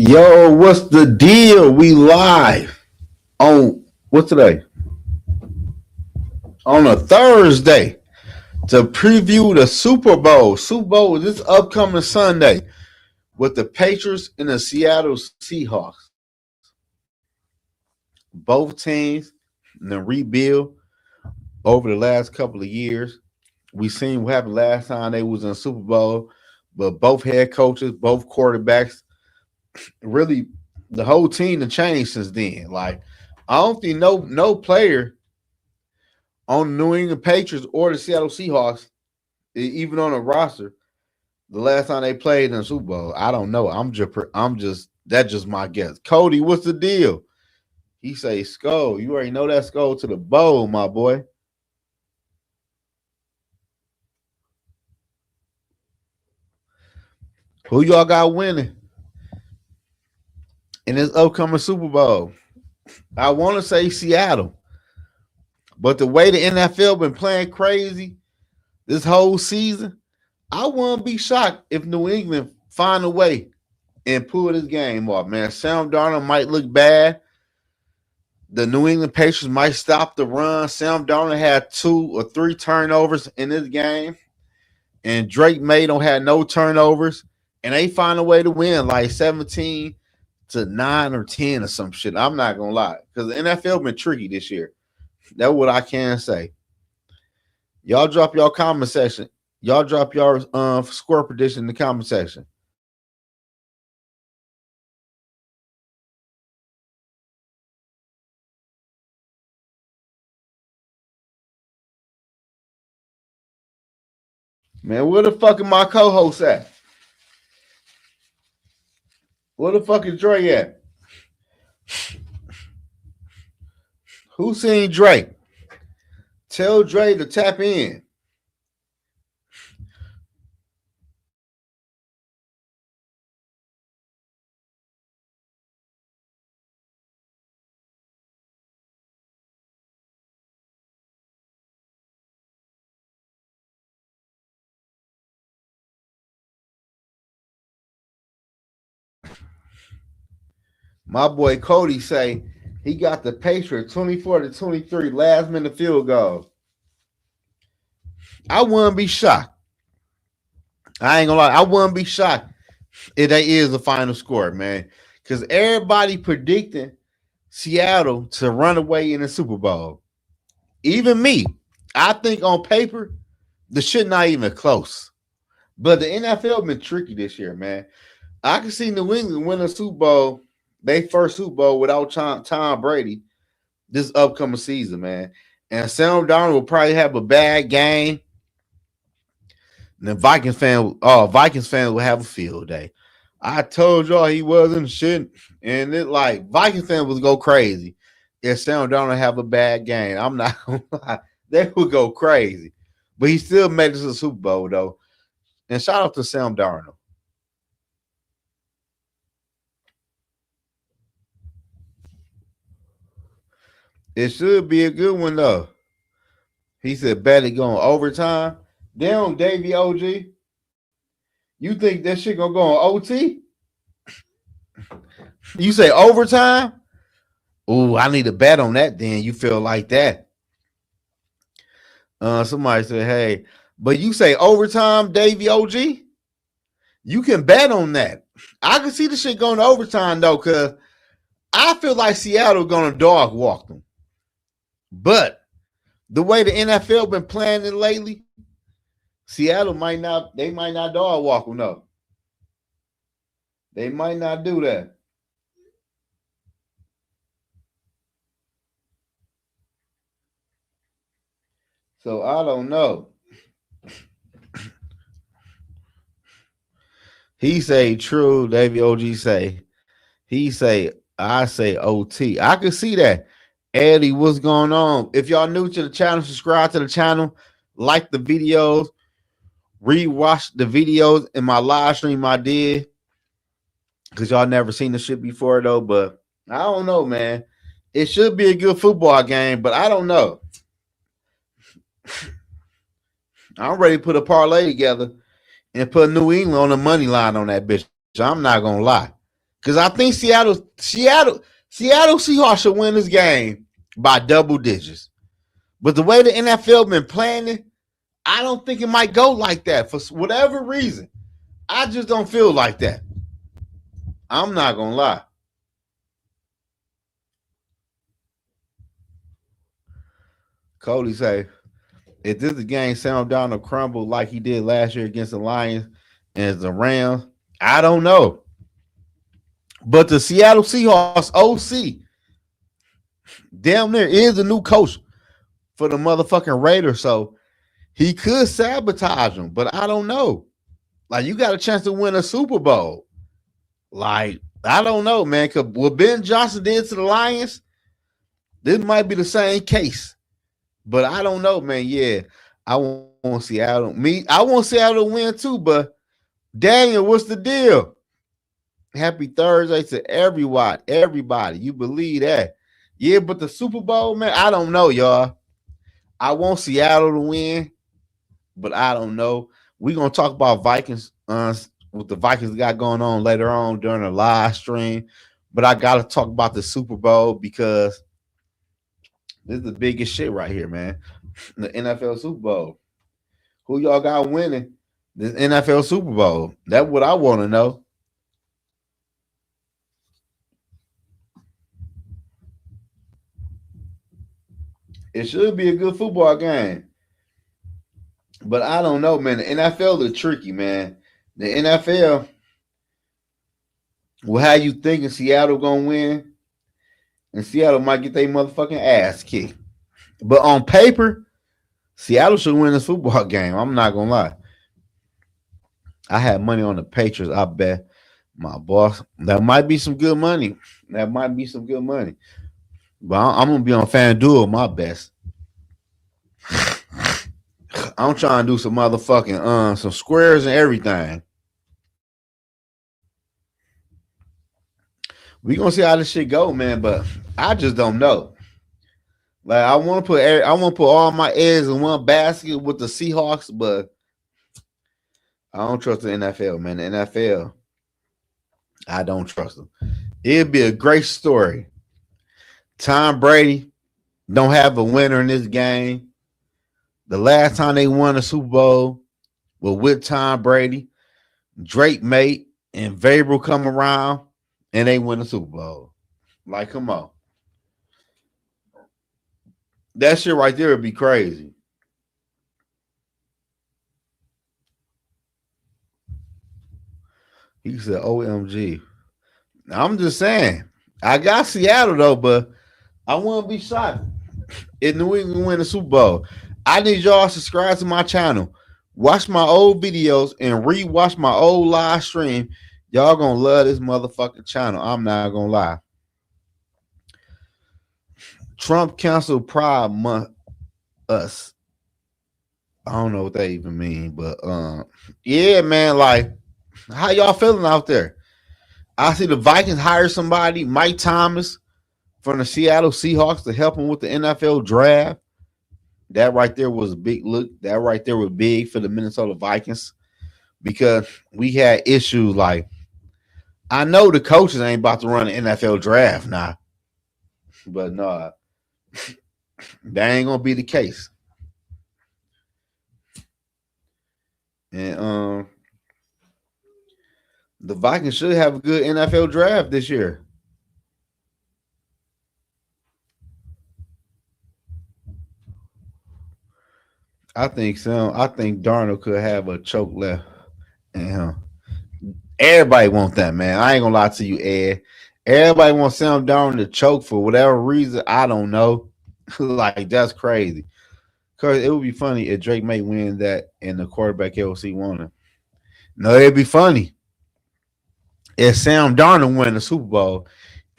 Yo, what's the deal? We live on what's today? On a Thursday to preview the Super Bowl. Super Bowl is this upcoming Sunday with the Patriots and the Seattle Seahawks. Both teams in the rebuild over the last couple of years. We seen what happened last time they was in the Super Bowl, but both head coaches, both quarterbacks, really the whole team has changed since then. Like I don't think no player on the New England Patriots or the Seattle Seahawks, even on a roster, the last time they played in the Super Bowl. I don't know. I'm just that's just my guess. Cody, what's the deal? He say Skull. You already know that Skull to the bowl, my boy. Who y'all got winning in this upcoming Super Bowl? I want to say Seattle, but the way the NFL been playing crazy this whole season, I wouldn't be shocked if New England find a way and pull this game off. Man, Sam Darnold might look bad. The New England Patriots might stop the run. Sam Darnold had 2 or 3 turnovers in this game, and Drake May don't have no turnovers, and they find a way to win like 17-9 or 10 or some shit. I'm not gonna lie, because the NFL been tricky this year. That's what I can say. Y'all drop y'all comment section. Y'all drop your score prediction in the comment section. Man, where the fuck are my co-hosts at? Where the fuck is Dre at? Who seen Drake? Tell Dre to tap in. My boy Cody say he got the Patriots 24-23 last minute field goal. I wouldn't be shocked. I ain't gonna lie. I wouldn't be shocked if that is the final score, man. Because everybody predicting Seattle to run away in the Super Bowl. Even me. I think on paper, the shit not even close. But the NFL been tricky this year, man. I can see New England win a Super Bowl, they first Super Bowl without Tom Brady this upcoming season, man. And Sam Darnold will probably have a bad game. And the Vikings fan will have a field day. I told y'all he wasn't shit, and it like Vikings fan would go crazy if Sam Darnold have a bad game. I'm not gonna lie, they would go crazy. But he still made it to the Super Bowl though. And shout out to Sam Darnold. It should be a good one though. He said, "Bet it going overtime." Damn, Davey OG, you think that shit gonna go on OT? You say overtime? Ooh, I need to bet on that. Then you feel like that? Somebody said, "Hey," but you say overtime, Davey OG. You can bet on that. I can see the shit going to overtime though, cause I feel like Seattle gonna dog walk them. But the way the NFL been playing it lately, Seattle might not. They might not dog walk them. No, they might not do that. So I don't know. He say true. Davey OG say he say I say OT. I can see that. Eddie, what's going on? If y'all new to the channel, subscribe to the channel, like the videos, rewatch the videos in my live stream I did. Cause y'all never seen the shit before though. But I don't know, man. It should be a good football game, but I don't know. I'm ready to put a parlay together and put New England on the money line on that bitch. I'm not gonna lie. Because I think Seattle Seahawks should win this game by double digits. But the way the NFL been playing it, I don't think it might go like that for whatever reason. I just don't feel like that. I'm not gonna lie. Cody say, if this game Sam Donald crumble like he did last year against the Lions and the Rams, I don't know. But the Seattle Seahawks OC damn near is a new coach for the motherfucking Raiders, so he could sabotage them, but I don't know. Like, you got a chance to win a Super Bowl. Like, I don't know, man. Cause what Ben Johnson did to the Lions, this might be the same case. But I don't know, man. Yeah, I want Seattle. I want Seattle to win too, but Daniel, what's the deal? Happy Thursday to everyone, everybody. You believe that? Yeah, but the Super Bowl, man, I don't know, y'all. I want Seattle to win, but I don't know. We're gonna talk about Vikings, what the Vikings got going on later on during the live stream. But I gotta talk about the Super Bowl because this is the biggest shit right here, man. The NFL Super Bowl. Who y'all got winning this NFL Super Bowl? That's what I want to know. It should be a good football game. But I don't know, man. The NFL is tricky, man. The NFL will have you thinking Seattle gonna win, and Seattle might get their motherfucking ass kicked. But on paper, Seattle should win this football game. I'm not gonna lie. I had money on the Patriots. I bet my boss. That might be some good money. That might be some good money. But I'm gonna be on FanDuel my best. I'm trying to do some motherfucking some squares and everything. We gonna see how this shit go, man. But I just don't know. Like I want to put all my eggs in one basket with the Seahawks, but I don't trust the NFL, man. The NFL, I don't trust them. It'd be a great story. Tom Brady don't have a winner in this game. The last time they won a Super Bowl was with Tom Brady. Drake mate and Vrabel come around and they win the Super Bowl. Like, come on. That shit right there would be crazy. He said, OMG. I'm just saying. I got Seattle, though, but I wouldn't be shocked if New England win the Super Bowl. I need y'all to subscribe to my channel. Watch my old videos and rewatch my old live stream. Y'all gonna love this motherfucking channel. I'm not gonna lie. Trump canceled Pride Month us. I don't know what that even mean, but yeah, man, like how y'all feeling out there? I see the Vikings hire somebody, Mike Thomas from the Seattle Seahawks to help him with the NFL draft. That right there was a big look. That right there was big for the Minnesota Vikings because we had issues like I know the coaches ain't about to run an NFL draft now, but no, that ain't gonna be the case. And the Vikings should have a good NFL draft this year. I think so. I think Darnold could have a choke left in him. Everybody want that, man. I ain't gonna lie to you, Ed. Everybody wants Sam Darnold to choke for whatever reason. I don't know. Like that's crazy. Cause it would be funny if Drake may win that and the quarterback LC won it. No, it'd be funny if Sam Darnold win the Super Bowl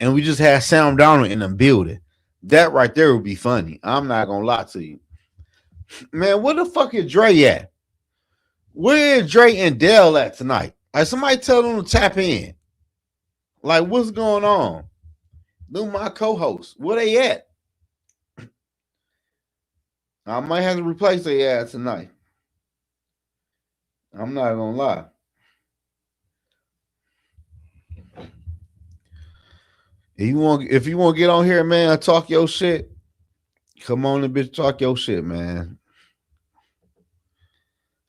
and we just had Sam Darnold in the building. That right there would be funny. I'm not gonna lie to you. Man, where the fuck is Dre at? Where is Dre and Dell at tonight? Like somebody tell them to tap in. Like what's going on? Them my co-hosts. Where they at? I might have to replace their ass tonight. I'm not gonna lie. If you want to get on here, man, and talk your shit, come on and bitch talk your shit, man.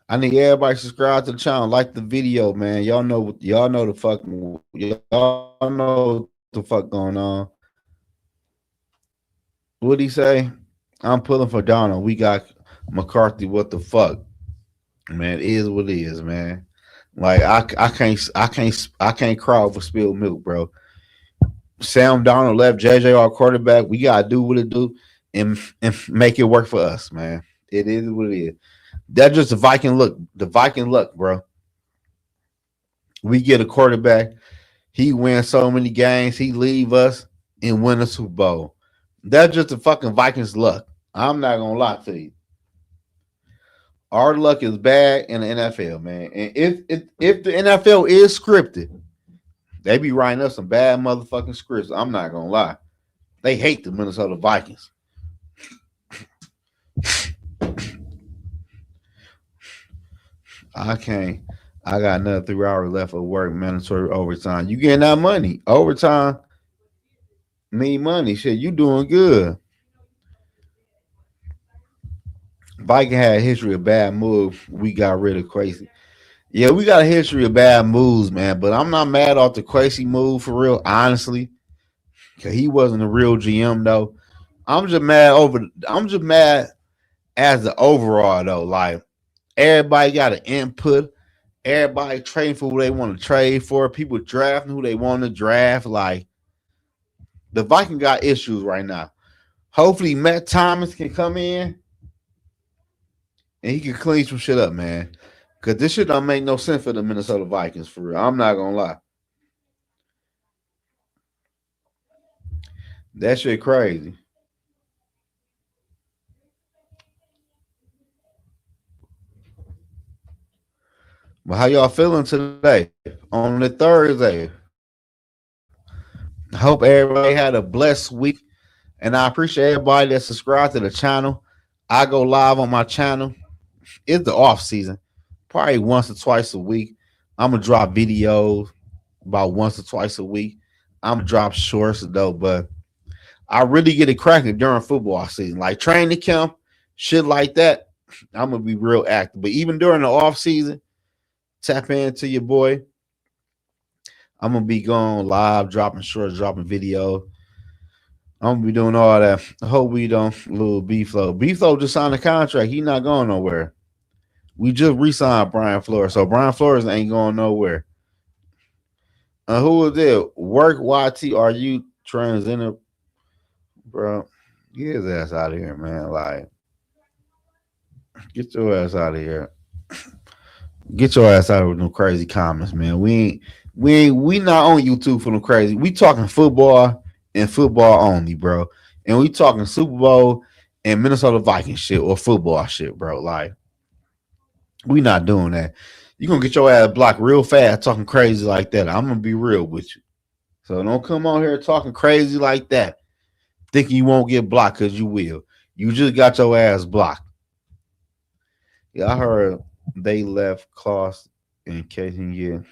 I need everybody to subscribe to the channel, like the video, man. Y'all know the fucking y'all know what the fuck going on. What'd he say? I'm pulling for Donald. We got McCarthy. What the fuck, man? It is what it is, man. Like I can't cry over spilled milk, bro. Sam Donald left JJ our quarterback. We gotta do what it do and make it work for us, man. It is what it is. That's just the Viking look. The Viking luck, bro. We get a quarterback. He wins so many games. He leave us and win a Super Bowl. That's just the fucking Vikings luck. I'm not gonna lie to you. Our luck is bad in the NFL, man. And if the NFL is scripted, they be writing us some bad motherfucking scripts. I'm not gonna lie. They hate the Minnesota Vikings. I can't. I got another 3 hours left of work, mandatory overtime. You getting that money? Overtime mean money. Shit, you doing good. Viking had a history of bad moves. We got rid of Crazy. Yeah, we got a history of bad moves, man. But I'm not mad off the Crazy move for real, honestly. Cause he wasn't a real GM though. I'm just mad as the overall though. Like everybody got an input. Everybody trading for who they want to trade for. People drafting who they want to draft. Like the Viking got issues right now. Hopefully Matt Thomas can come in and he can clean some shit up, man. Cause this shit don't make no sense for the Minnesota Vikings for real. I'm not gonna lie. That shit crazy. But how y'all feeling today on the Thursday? I hope everybody had a blessed week. And I appreciate everybody that subscribed to the channel. I go live on my channel. It's the off season. Probably once or twice a week. I'm gonna drop videos about once or twice a week. I'm gonna drop shorts though, but I really get it cracking during football season, like training camp, shit like that. I'm gonna be real active. But even during the off season, tap into your boy. I'm gonna be going live, dropping shorts, dropping video. I'm gonna be doing all that. I hope we don't little B Flow. B Flow just signed a contract. He not going nowhere. We just re-signed Brian Flores, so Brian Flores ain't going nowhere. Who is it? Work YT? Are you transgender, bro? Get his ass out of here, man. Like, get your ass out of here. Get your ass out of them crazy comments, man. We not on YouTube for them crazy. We talking football and football only, bro. And we talking Super Bowl and Minnesota Vikings shit or football shit, bro. Like, we not doing that. You gonna get your ass blocked real fast talking crazy like that. I'm gonna be real with you. So don't come on here talking crazy like that, thinking you won't get blocked because you will. You just got your ass blocked. Yeah, I heard they left Klaus in case he get.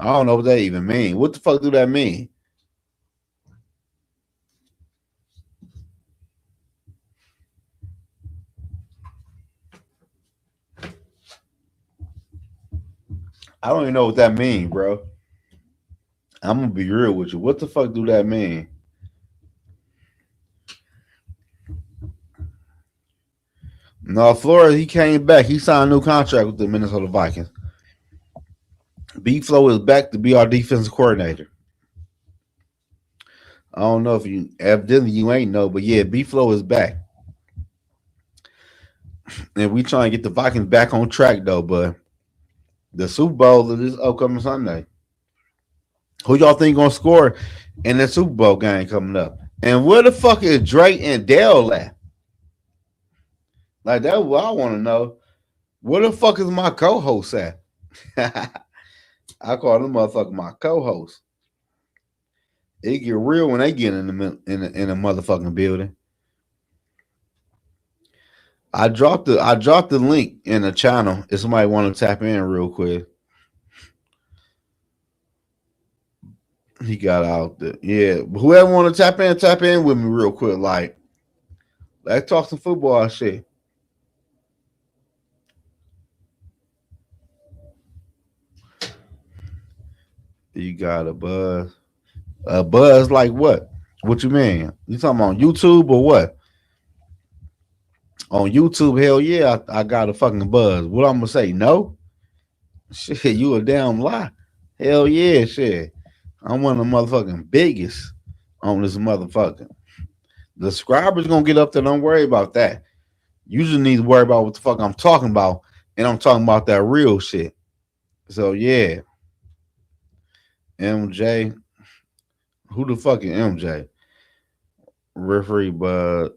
I don't know what that even mean. What the fuck do that mean? I don't even know what that mean, bro. I'm gonna be real with you. What the fuck do that mean? No, Flores, he came back. He signed a new contract with the Minnesota Vikings. B Flow is back to be our defensive coordinator. I don't know if you evidently you ain't know, but yeah, B Flow is back. And we trying to get the Vikings back on track though, but the Super Bowl is this upcoming Sunday. Who y'all think gonna score in the Super Bowl game coming up? And where the fuck is Drake and Dale at? Like that's what I want to know. Where the fuck is my co-host at? I call them motherfucker my co-host. It get real when they get in the motherfucking building. I dropped the link in the channel if somebody want to tap in real quick. He got out there. Yeah. But whoever want to tap in with me real quick. Like, let's talk some football shit. You got a buzz. A buzz like what? What you mean? You talking on YouTube or what? On YouTube, hell yeah, I got a fucking buzz. What I'm gonna say? No? Shit, you a damn lie. Hell yeah, shit. I'm one of the motherfucking biggest on this motherfucker. The subscribers gonna get up there. Don't worry about that. You just need to worry about what the fuck I'm talking about, and I'm talking about that real shit. So yeah, MJ, who the fuck is MJ? Referee, but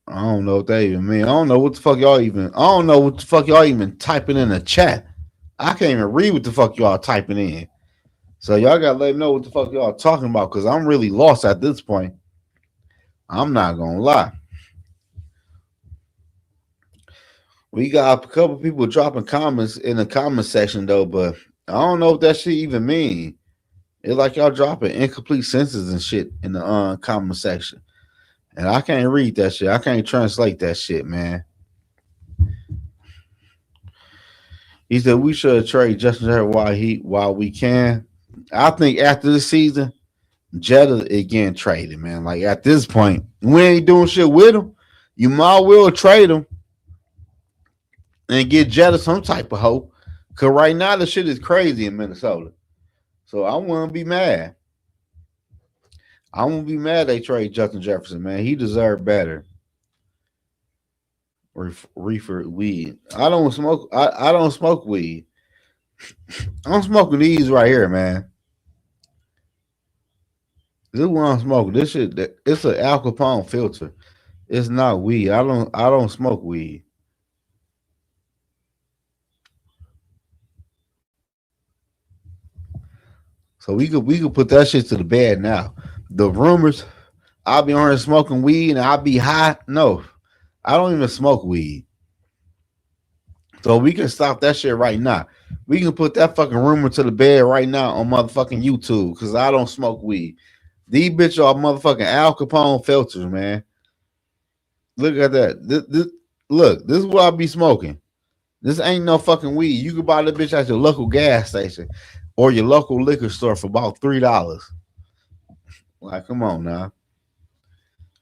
I don't know what that even mean. I don't know what the fuck y'all even. I don't know what the fuck y'all even typing in the chat. I can't even read what the fuck y'all typing in. So y'all gotta let me know what the fuck y'all talking about, because I'm really lost at this point. I'm not gonna lie. We got a couple people dropping comments in the comment section though, but I don't know what that shit even mean. It's like y'all dropping incomplete sentences and shit in the comment section, and I can't read that shit. I can't translate that shit, man. He said we should trade Justin Herbert while we can. I think after this season, Jetta is getting traded, man. Like at this point, we ain't doing shit with him. You might well trade him and get Jetta some type of hope. Cause right now the shit is crazy in Minnesota. So I wouldn't be mad. I won't be mad they trade Justin Jefferson, man. He deserved better. Reefer weed. I don't smoke. I don't smoke weed. I'm smoking these right here, man. This is what I'm smoking. This shit. It's an Al Capone filter. It's not weed. I don't smoke weed. So we could put that shit to the bed now. The rumors, I'll be on here smoking weed and I'll be high. No, I don't even smoke weed. So we can stop that shit right now. We can put that fucking rumor to the bed right now on motherfucking YouTube because I don't smoke weed. These bitches are motherfucking Al Capone filters, man. Look at that. Look, this is what I be smoking. This ain't no fucking weed. You can buy this bitch at your local gas station or your local liquor store for about $3. Like, come on now.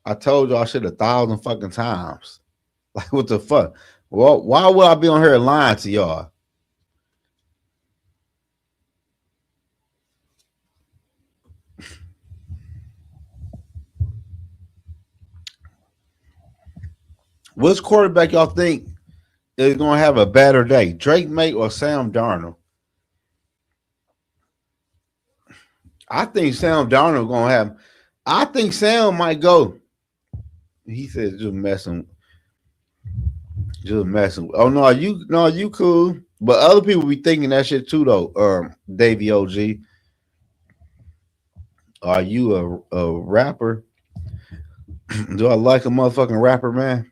I told y'all shit 1,000 fucking times. Like, what the fuck? Well, why would I be on here lying to y'all? Which quarterback y'all think is gonna have a better day, Drake May or Sam Darnold? I think Sam Darnold gonna have. I think Sam might go. He said just messing. Oh no, you cool. But other people be thinking that shit too though. Davey OG, are you a rapper? Do I like a motherfucking rapper, man?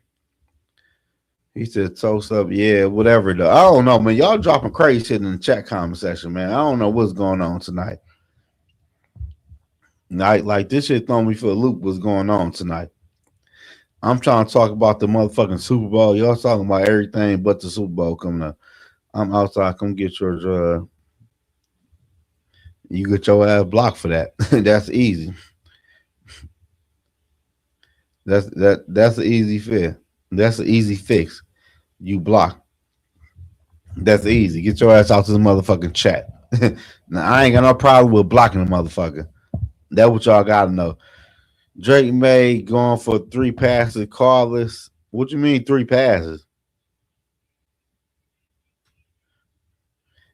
He said toast up, yeah, whatever. Though I don't know, man. Y'all dropping crazy shit in the chat comment section, man. I don't know what's going on tonight. Like this shit throwing me for a loop. What's going on tonight? I'm trying to talk about the motherfucking Super Bowl. Y'all talking about everything but the Super Bowl coming up. I'm outside. Come get your you get your ass blocked for that. That's easy. That's an easy fix. That's an easy fix. You block. That's easy. Get your ass out to the motherfucking chat. Now I ain't got no problem with blocking the motherfucker. That's what y'all gotta know. Drake May going for 3 passes, carless. What you mean 3 passes?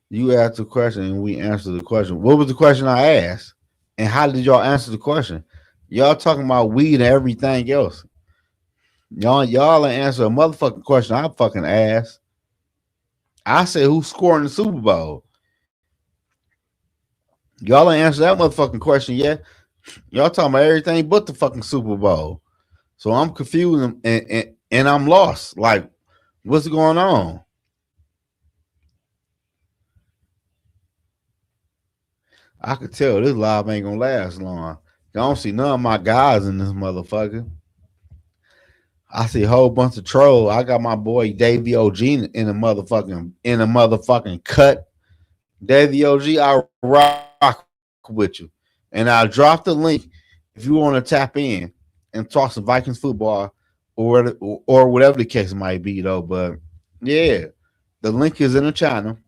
You asked a question and we answered the question. What was the question I asked? And how did y'all answer the question? Y'all talking about weed and everything else. Y'all ain't answer a motherfucking question I fucking asked. I said who's scoring the Super Bowl? Y'all ain't answer that motherfucking question yet. Y'all talking about everything but the fucking Super Bowl. So I'm confused and I'm lost. Like, what's going on? I could tell this live ain't gonna last long. I don't see none of my guys in this motherfucker. I see a whole bunch of troll. I got my boy Davey OG in a motherfucking cut. Davey OG, I rock with you. And I'll drop the link if you want to tap in and talk some Vikings football or whatever the case might be though. But yeah, the link is in the channel.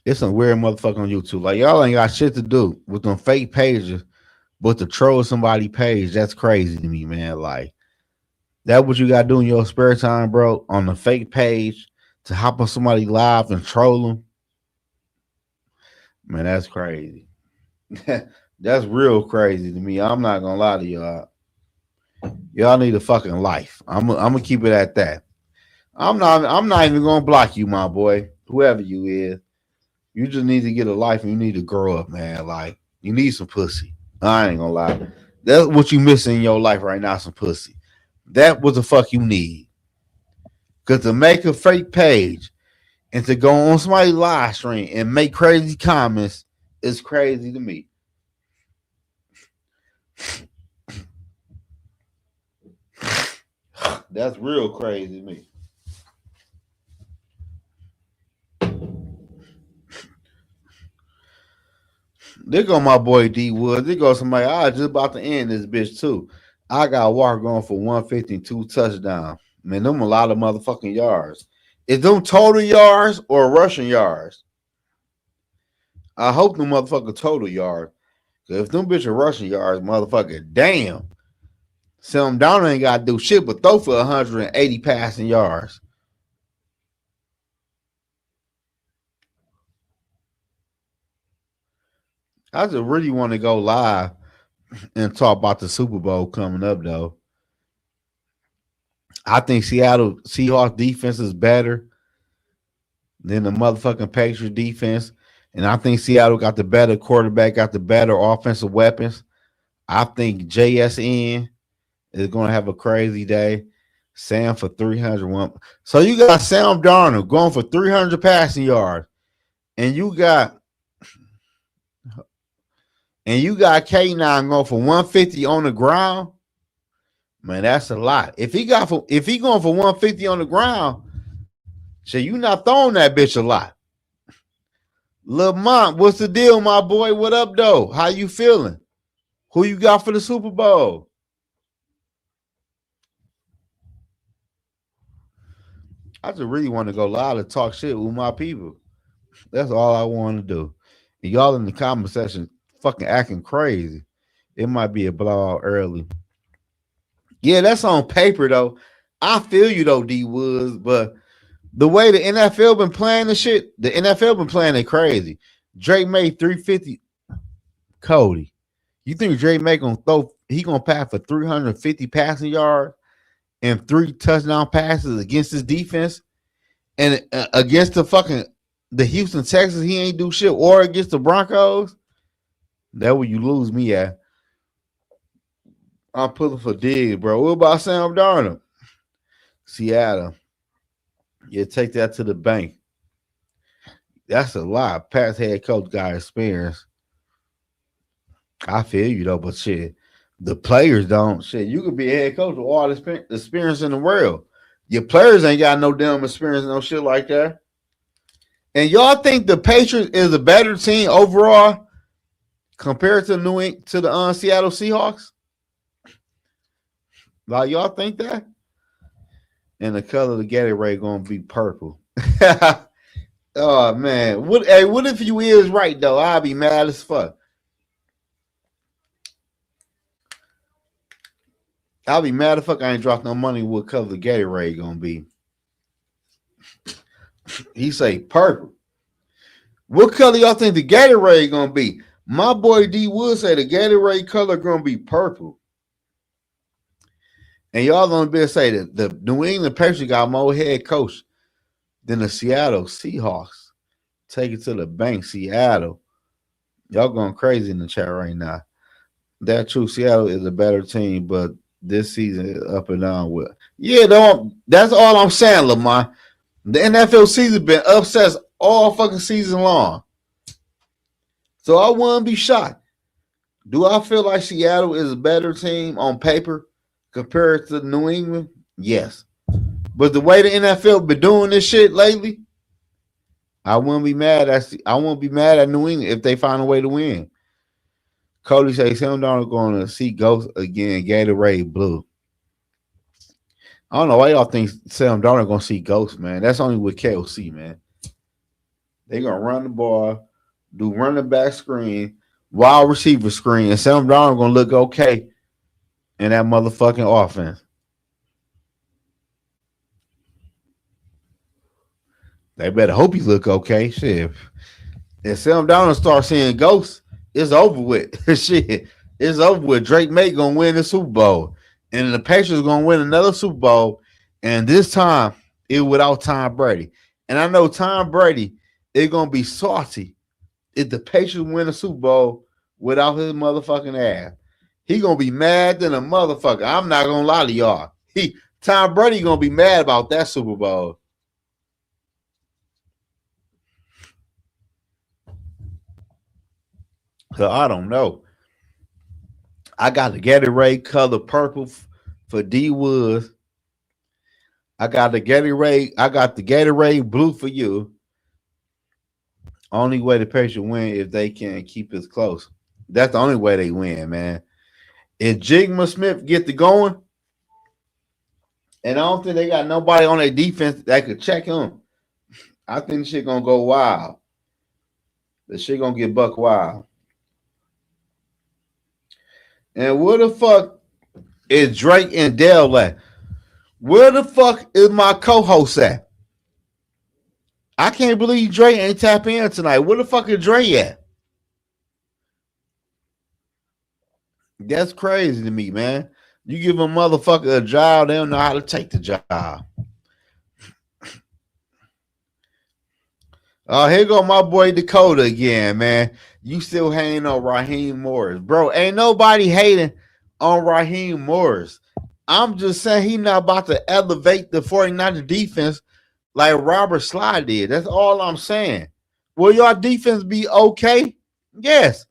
It's some weird motherfucker on YouTube. Like y'all ain't got shit to do with them fake pages, but to troll somebody page, that's crazy to me, man. Like that what you gotta do in your spare time, bro, on the fake page to hop on somebody live and troll them. Man, that's crazy. That's real crazy to me. I'm not gonna lie to y'all. Y'all need a fucking life. I'm gonna keep it at that. I'm not even gonna block you, my boy. Whoever you is. You just need to get a life and you need to grow up, man. Like you need some pussy. I ain't gonna lie. That's what you missing in your life right now, some pussy. That what the fuck you need. Cause to make a fake page and to go on somebody's live stream and make crazy comments is crazy to me. That's real crazy to me. There go my boy D Woods. There go somebody. I was just about to end this bitch too. I got Walker going for 152 touchdowns. Man, them a lot of motherfucking yards. Is them total yards or rushing yards? I hope them motherfucking total yards. Cause if them bitch are rushing yards, motherfucker, damn. Sam Donald ain't got to do shit but throw for 180 passing yards. I just really want to go live and talk about the Super Bowl coming up, though. I think Seattle Seahawks defense is better than the motherfucking Patriots defense. And I think Seattle got the better quarterback, got the better offensive weapons. I think JSN is going to have a crazy day. Sam for 301. So you got Sam Darnold going for 300 passing yards. And you got K9 going for 150 on the ground. Man, that's a lot. If he going for 150 on the ground, shit, you not throwing that bitch a lot. Lamont, what's the deal, my boy? What up, though? How you feeling? Who you got for the Super Bowl? I just really want to go live and talk shit with my people. That's all I want to do. And y'all in the comment section fucking acting crazy. It might be a blowout early. Yeah, that's on paper though. I feel you though, D Woods, but the way the NFL been playing the shit, the NFL been playing it crazy. Drake made 350. Cody, you think Drake May gonna throw? He gonna pass for 350 passing yards and 3 touchdown passes against his defense, and against the Houston Texans, he ain't do shit, or against the Broncos. That where you lose me at. I'm pulling for dig, bro. What about Sam Darnold? Seattle. Yeah, take that to the bank. That's a lot. Pat's head coach got experience. I feel you though, but shit, the players don't. Shit, you could be a head coach with all the experience in the world. Your players ain't got no damn experience, no shit like that. And y'all think the Patriots is a better team overall compared to the Seattle Seahawks? Like y'all think that? And the color of the Gatorade gonna be purple. Oh man, what if you is right though? I'll be mad as fuck. I'll be mad as fuck. I ain't dropped no money. What color the Gatorade gonna be? He say purple. What color y'all think the Gatorade gonna be? My boy D Wood say the Gatorade color gonna be purple. And y'all gonna be able to say that the New England Patriots got more head coach than the Seattle Seahawks. Take it to the bank, Seattle. Y'all going crazy in the chat right now. That true, Seattle is a better team, but this season is up and down with. Yeah, that's all I'm saying, Lamar. The NFL season been upsets all fucking season long. So I wouldn't be shocked. Do I feel like Seattle is a better team on paper compared to New England? Yes. But the way the NFL been doing this shit lately, I wouldn't be mad at New England if they find a way to win. Cody says Sam Darnold going to see Ghost again. Gatorade Blue. I don't know why y'all think Sam Darnold going to see Ghost, man. That's only with KOC, man. They going to run the ball, do running back screen, wide receiver screen, and Sam Darnold going to look okay in that motherfucking offense. They better hope he look okay. Shit. If Sam Darnold starts seeing ghosts, it's over with. Shit. It's over with. Drake May gonna win the Super Bowl. And the Patriots gonna win another Super Bowl. And this time, it without Tom Brady. And I know Tom Brady is gonna be salty if the Patriots win the Super Bowl without his motherfucking ass. He gonna be mad than a motherfucker. I'm not gonna lie to y'all. Tom Brady gonna be mad about that Super Bowl. So I don't know. I got the Gatorade color purple for D Woods. I got the Gatorade blue for you. Only way the Patriots win if they can keep it close. That's the only way they win, man. If Jigma Smith get to going, and I don't think they got nobody on their defense that could check him, I think the shit gonna go wild. The shit gonna get buck wild. And where the fuck is Drake and Dale at? Where the fuck is my co-host at? I can't believe Drake ain't tapping in tonight. Where the fuck is Drake at? That's crazy to me, man. You give a motherfucker a job, they don't know how to take the job. Here go my boy Dakota again, man. You still hating on Raheem Morris. Bro, ain't nobody hating on Raheem Morris. I'm just saying he not about to elevate the 49ers defense like Robert Sly did. That's all I'm saying. Will your defense be okay? Yes.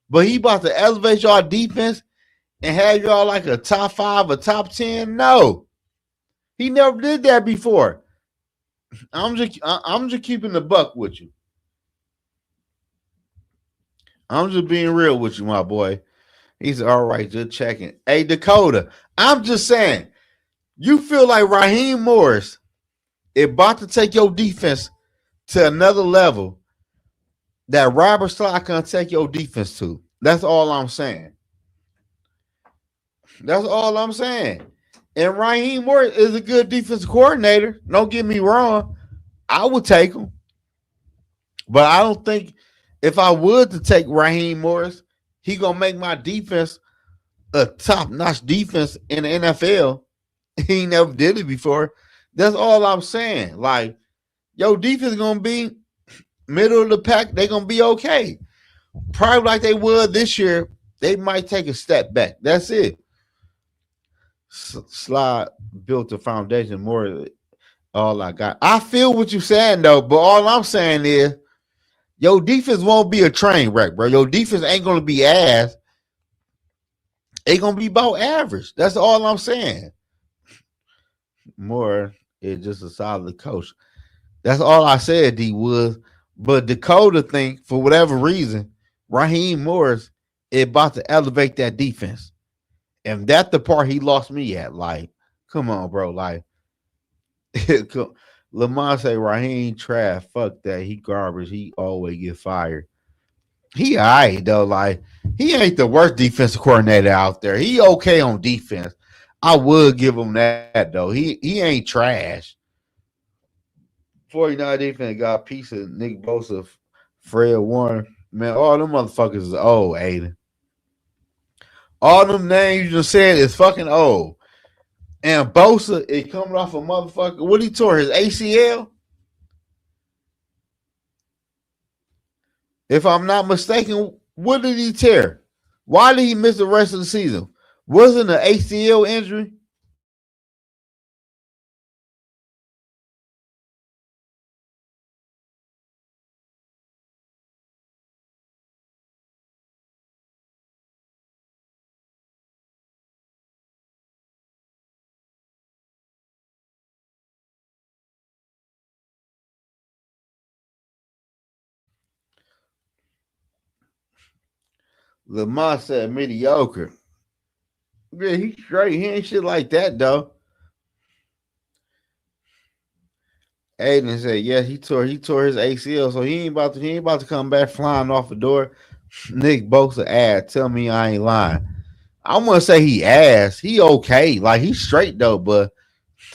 But he about to elevate your defense and have y'all like a top 5, a top 10? No. He never did that before. I'm just keeping the buck with you. I'm just being real with you, my boy. He's all right, just checking. Hey, Dakota, I'm just saying, you feel like Raheem Morris is about to take your defense to another level that Robert Sly can take your defense to. That's all I'm saying. That's all I'm saying. And Raheem Morris is a good defensive coordinator. Don't get me wrong. I would take him. But I don't think if I would to take Raheem Morris, he gonna make my defense a top-notch defense in the NFL. He never did it before. That's all I'm saying. Like, your defense gonna be middle of the pack. They gonna be okay. Probably like they would this year. They might take a step back. That's it. Slide built the foundation more. All I got. I feel what you're saying though, but all I'm saying is your defense won't be a train wreck, bro. Your defense ain't gonna be ass. It's gonna be about average. That's all I'm saying. Moore is just a solid coach. That's all I said, D Woods. But Dakota think, for whatever reason, Raheem Morris is about to elevate that defense. And that's the part he lost me at. Like, come on, bro. Like, Lamar say Raheem trash. Fuck that. He garbage. He always get fired. He all right, though. Like, he ain't the worst defensive coordinator out there. He okay on defense. I would give him that, though. He ain't trash. 49 defense got a piece of Nick Bosa, Fred Warner. Man, all them motherfuckers is old, Aiden. All them names you just said is fucking old. And Bosa is coming off a motherfucker. What he tore? His ACL? If I'm not mistaken, what did he tear? Why did he miss the rest of the season? Wasn't an ACL injury? Lamar said mediocre. Yeah, he's straight. He ain't shit like that though. Aiden said, yeah, he tore his ACL, so he ain't about to come back flying off the door. Nick Bosa ass. Tell me I ain't lying. I want to say he ass. He okay. Like he's straight though, but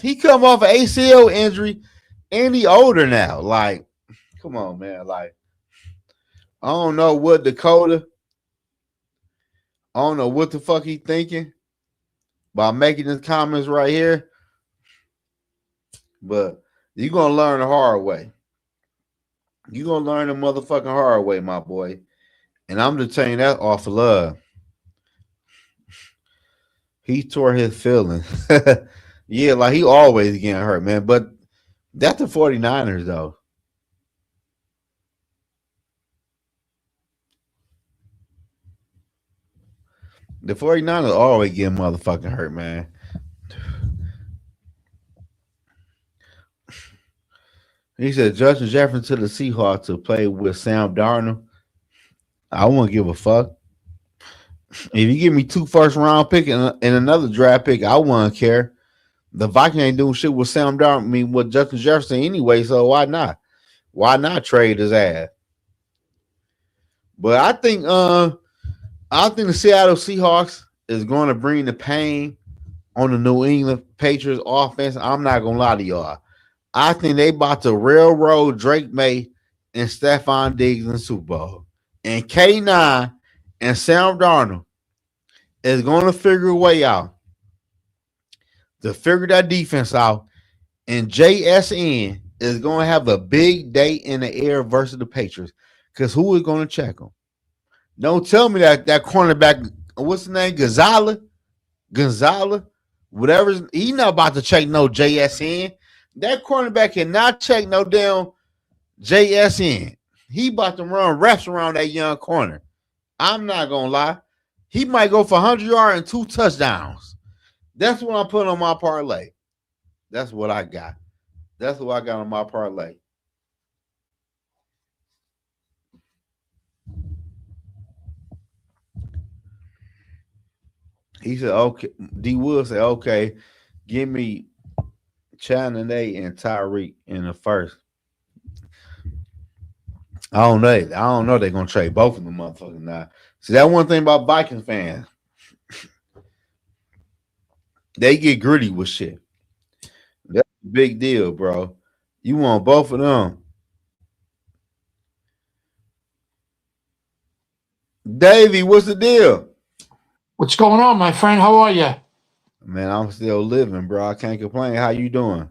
he come off an ACL injury and he older now. Like, come on, man. Like, I don't know what Dakota. I don't know what the fuck he thinking by making his comments right here. But you're gonna learn the hard way. You're gonna learn the motherfucking hard way, my boy. And I'm just telling you that off of love. He tore his feelings. Yeah, like he always getting hurt, man. But that's the 49ers, though. The 49ers always getting motherfucking hurt, man. He said Justin Jefferson to the Seahawks to play with Sam Darnold. I won't give a fuck. If you give me 2 first-round pick and another draft pick, I wouldn't care. The Vikings ain't doing shit with Sam Darnold. I mean, with Justin Jefferson anyway. So why not? Why not trade his ass? But I think the Seattle Seahawks is going to bring the pain on the New England Patriots offense. I'm not gonna lie to y'all. I think they about to railroad Drake May and Stephon Diggs in the Super Bowl. And K9 and Sam Darnold is going to figure a way out to figure that defense out. And JSN is going to have a big day in the air versus the Patriots. Because who is going to check them? Don't tell me that cornerback, what's the name? Gonzalez, whatever. He not about to check no JSN. That cornerback cannot check no damn JSN. He about to run reps around that young corner. I'm not gonna lie. He might go for 100 yards and 2 touchdowns. That's what I'm putting on my parlay. That's what I got. That's what I got on my parlay. He said, okay. D. Wood said, okay, give me Channing and Tyreek in the first. I don't know. I don't know they're gonna trade both of them motherfuckers now. See, that one thing about Vikings fans, they get gritty with shit. That's a big deal, bro. You want both of them. Davey, what's the deal? What's going on, my friend? How are you? Man, I'm still living, bro. I can't complain. How you doing?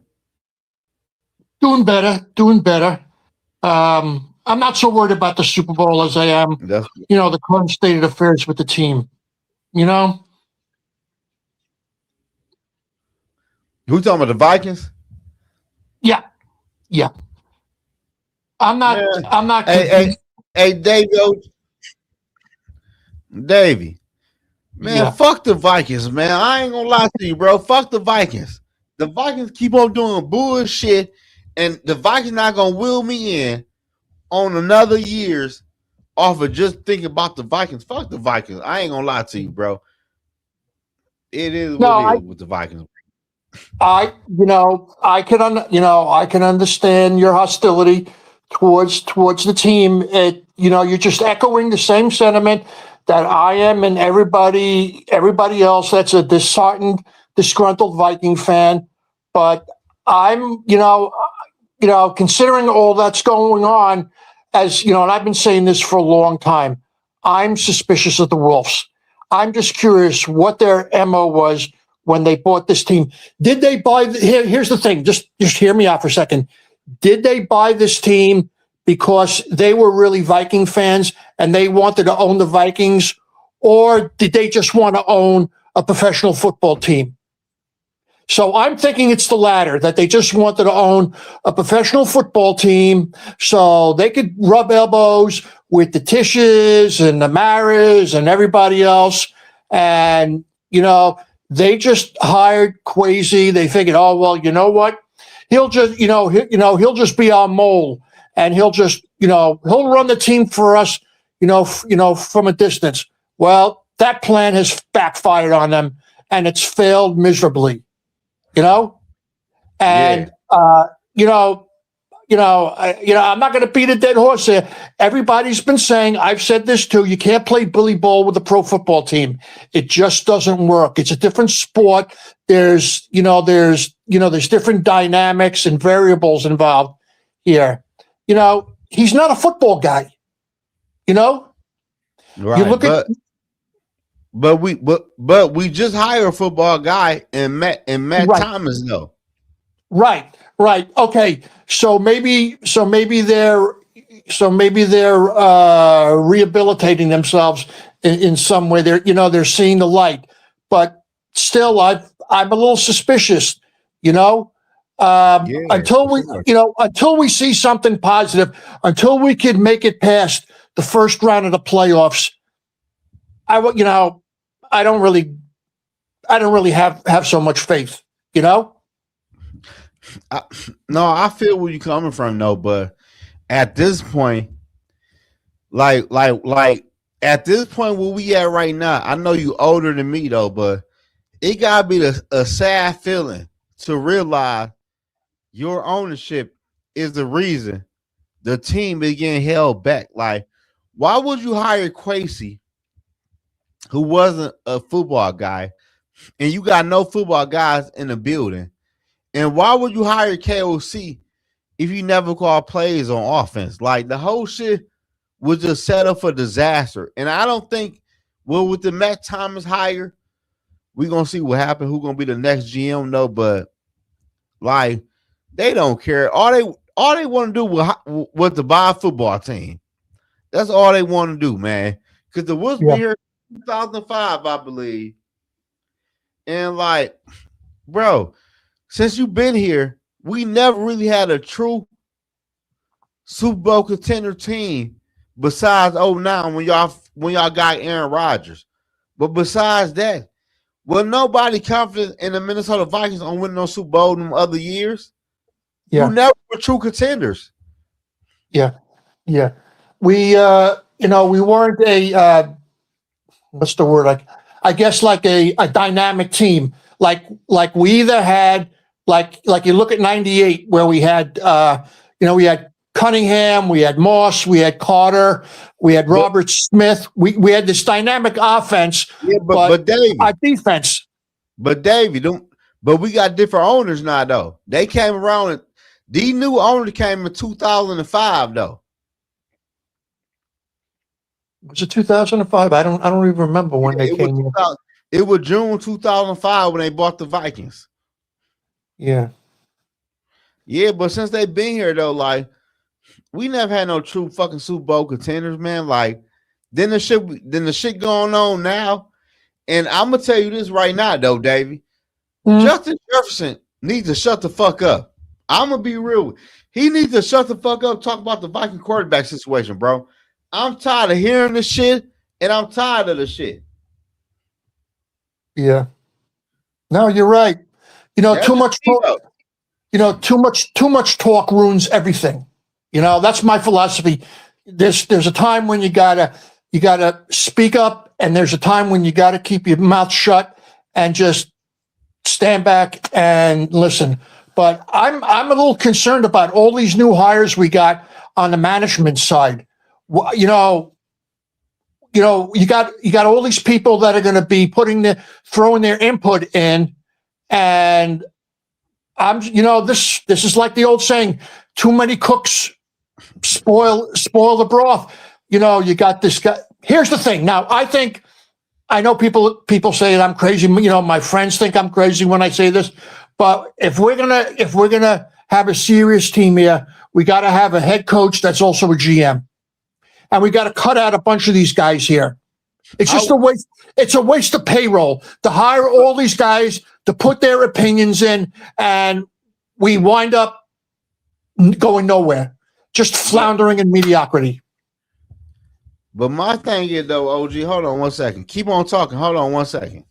Doing better, doing better. I'm not so worried about the Super Bowl as I am, That's the current state of affairs with the team. You know? who talking about the Vikings? Yeah, yeah. I'm not. Man, I'm not hey, convinced. Davey, man, Yeah. fuck the Vikings, man. I ain't gonna lie to you, bro. Fuck the Vikings. The Vikings keep on doing bullshit, and the Vikings not gonna will me in on another year's off of just thinking about the Vikings. Fuck the Vikings. I ain't gonna lie to you, bro. It is No, what it I, is with the Vikings. I, I can understand your hostility towards the team. You're just echoing the same sentiment that I am and everybody else that's a disheartened, disgruntled Viking fan. But I'm, considering all that's going on, and I've been saying this for a long time, I'm suspicious of the Wolves. I'm just curious what their MO was when they bought this team. Did they buy? Here's the thing. Just hear me out for a second. Did they buy this team because they were really Viking fans and they wanted to own the Vikings, or did they just want to own a professional football team? So I'm thinking it's the latter, that they just wanted to own a professional football team so they could rub elbows with the Tishes and the Maras and everybody else. And, they just hired Quasi. They figured, oh, well, you know what? He'll just, he'll just be our mole, and he'll just, he'll run the team for us, from a distance. Well, that plan has backfired on them, and it's failed miserably. You know, Yeah. and you know, I'm not going to beat a dead horse here. Everybody's been saying, I've said this too, you can't play bully ball with a pro football team. It just doesn't work. It's a different sport. There's different dynamics and variables involved here. He's not a football guy. You know, you Right. look at But we just hired a football guy and Matt right, Thomas though. right. Okay, so maybe they're rehabilitating themselves in some way. They're seeing the light, but still, I'm a little suspicious. You know, Yeah, until for we sure. until we see something positive, until we can make it past the first round of the playoffs. I don't really have so much faith. You know. I, no, I feel where you're coming from though, but at this point, like at this point where we at right now, I know you older than me though, but it gotta be a sad feeling to realize your ownership is the reason the team is getting held back. Like, why would you hire Quasey, who wasn't a football guy, and you got no football guys in the building? And why would you hire KOC if you never call plays on offense? Like, the whole shit was just set up for disaster. And I don't think, well, with the Matt Thomas hire, we're gonna see what happens. Who's gonna be the next GM? No, but like, they don't care. All they want to do was to buy a football team. That's all they want to do, man. Because the Wolves been Yeah. here 2005, I believe. And like, bro, since you've been here, we never really had a true Super Bowl contender team besides '09 when y'all got Aaron Rodgers. But besides that, was nobody confident in the Minnesota Vikings on winning no Super Bowl in them other years? You Yeah. never were true contenders. Yeah. Yeah. We weren't what's the word? I guess like a dynamic team. Like we either had like you look at '98 where we had Cunningham, we had Moss, we had Carter, we had But Robert Smith. We had this dynamic offense, yeah, but but but Davey, our defense. but Davey, don't. But we got different owners now, though. They came around. These new owners came in 2005, though. Was it 2005? I don't even remember when they It was came in. 2000. It was June 2005 when they bought the Vikings. Yeah. Yeah, but since they've been here though, like, we never had no true fucking Super Bowl contenders, man. Like, then the shit going on now. And I'm gonna tell you this right now, though, Davey. Mm, Justin Jefferson needs to shut the fuck up. I'm gonna be real. He needs to shut the fuck up. Talk about the Viking quarterback situation, bro. I'm tired of hearing this shit, and I'm tired of the shit. yeah. No, you're right. That's Too just much me, talk. though. Too much talk ruins everything. That's my philosophy. There's a time when you gotta speak up, and there's a time when you gotta keep your mouth shut and just stand back and listen. But I'm a little concerned about all these new hires we got on the management side. You got all these people that are going to be throwing their input in, and this is like the old saying: too many cooks spoil the broth. You got this guy. Here's the thing. Now, I know people say that I'm crazy. My friends think I'm crazy when I say this, but if we're gonna have a serious team here, we got to have a head coach that's also a GM, and we got to cut out a bunch of these guys here. It's I just a waste. It's a waste of payroll to hire all these guys to put their opinions in, and we wind up going nowhere, just but floundering in mediocrity. but my thing is though, OG. Hold on one second. Keep on talking. Hold on one second.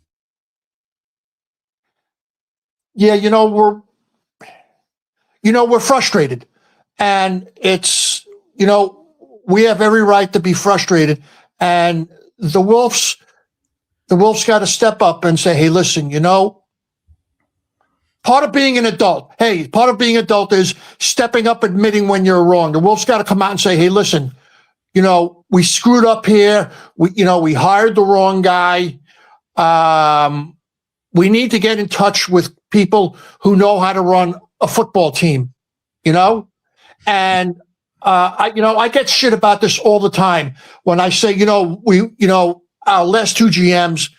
Yeah, we're frustrated, and it's we have every right to be frustrated, and the Wolves got to step up and say, hey, listen, part of being an adult, hey, part of being adult is stepping up, admitting when you're wrong. The Wolves got to come out and say, hey, listen, we screwed up here. We hired the wrong guy. We need to get in touch with people who know how to run a football team, and I get shit about this all the time when I say, our last two GMs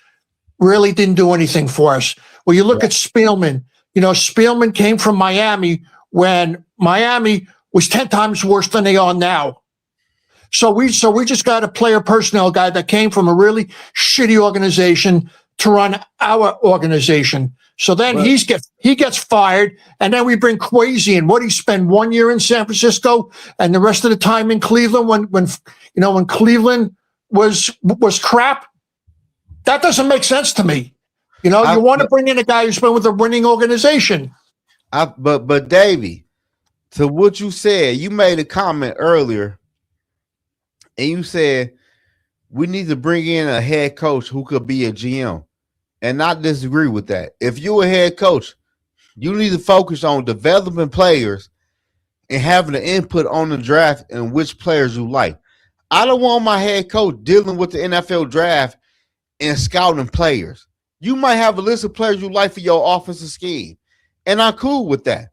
really didn't do anything for us. Well, you look at Spielman. Spielman came from Miami when Miami was 10 times worse than they are now. So we just got a player personnel guy that came from a really shitty organization to run our organization. So then he gets fired, and then we bring Kwesi in. What, he spent 1 year in San Francisco and the rest of the time in Cleveland when Cleveland was crap? That doesn't make sense to me. You want to bring in a guy who's been with a winning organization. But Davey, to what you said, you made a comment earlier, and you said we need to bring in a head coach who could be a GM. And not disagree with that. If you're a head coach, you need to focus on developing players and having an input on the draft and which players you like. I don't want my head coach dealing with the NFL draft and scouting players. You might have a list of players you like for your offensive scheme, and I'm cool with that.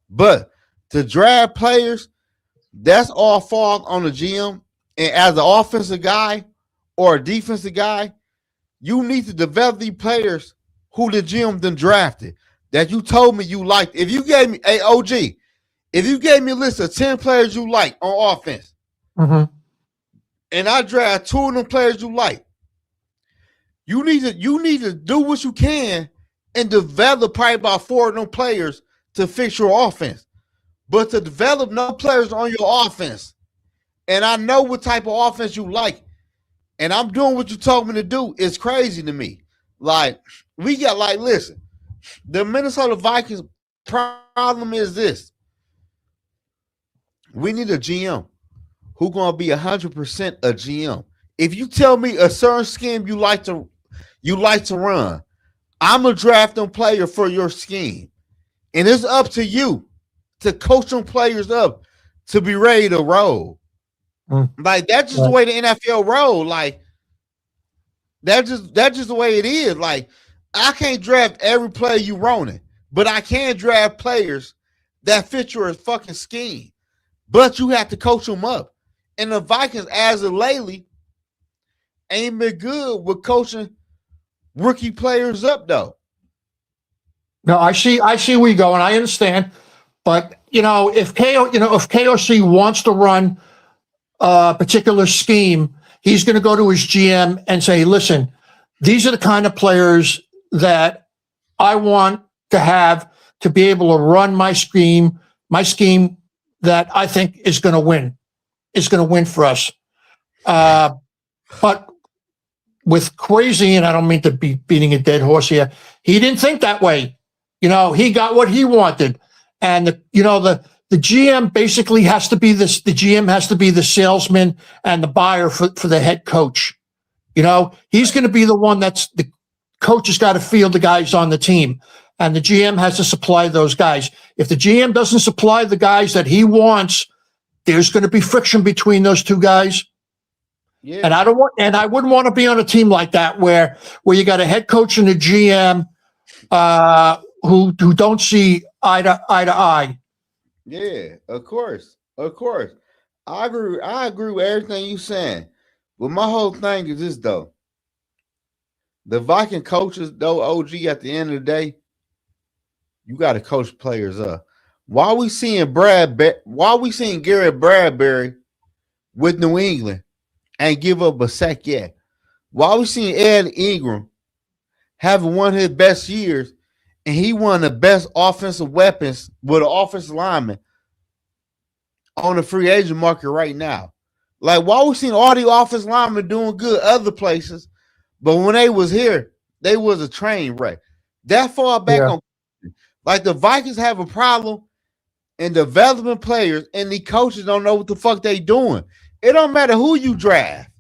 But to draft players, that's all fall on the GM. And as an offensive guy or a defensive guy, you need to develop these players who the GM then drafted that you told me you liked. If you gave me, hey, OG, if you gave me a list of 10 players you like on offense, and I draft 2 of them players you like, you need to do what you can and develop probably about 4 of them players to fix your offense. But to develop no players on your offense, and I know what type of offense you like, and I'm doing what you told me to do, is crazy to me. Listen, the Minnesota Vikings problem is this. We need a GM who's going to be 100% a GM. If you tell me a certain scheme you like to run, I'm a drafting player for your scheme. And it's up to you to coach them players up to be ready to roll. Like, that's just the way the NFL roll. Like, that's just the way it is. Like, I can't draft every player you running, but I can draft players that fit your fucking scheme. But you have to coach them up. And the Vikings, as of lately, ain't been good with coaching rookie players up, though. No, I see where you go, and I understand. But if KOC wants to run a particular scheme, he's going to go to his GM and say, listen, these are the kind of players that I want to have to be able to run my scheme that I think is going to win for us. But with Kwesi, and I don't mean to be beating a dead horse here, he didn't think that way. He got what he wanted. And the GM basically has to be this. The GM has to be the salesman and the buyer for the head coach. He's going to be the one that's the coach has got to field the guys on the team, and the GM has to supply those guys. If the GM doesn't supply the guys that he wants, there's going to be friction between those two guys. Yeah. And I wouldn't want to be on a team like that where you got a head coach and a GM who don't see eye to eye. Yeah, of course. I agree with everything you're saying. But my whole thing is this, though. The Viking coaches, though, OG, at the end of the day, you got to coach players up. Why we seeing Garrett Bradbury with New England and give up a sack yet? Why we seeing Ed Ingram having one of his best years, and he one of the best offensive weapons with an offensive lineman on the free agent market right now? Like, why we seeing all the offensive linemen doing good other places, but when they was here, they was a train wreck. That far back on, like, the Vikings have a problem in developing players, and the coaches don't know what the fuck they doing. It don't matter who you draft.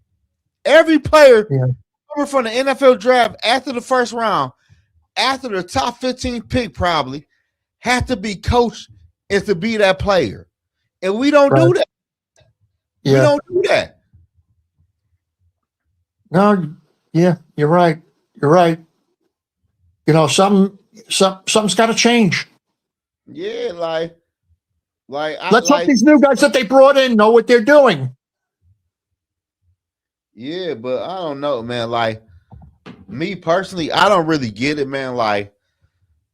Every player Yeah. coming from the NFL draft after the first round, after the top 15 pick, probably has to be coached and to be that player. And we don't Right. do that. We Yeah. don't do that. No. Yeah. You're right. You're right. Something's got to change. Yeah, I Let's hope like these new guys that they brought in know what they're doing. yeah, but I don't know, man. Like me personally, I don't really get it, man. Like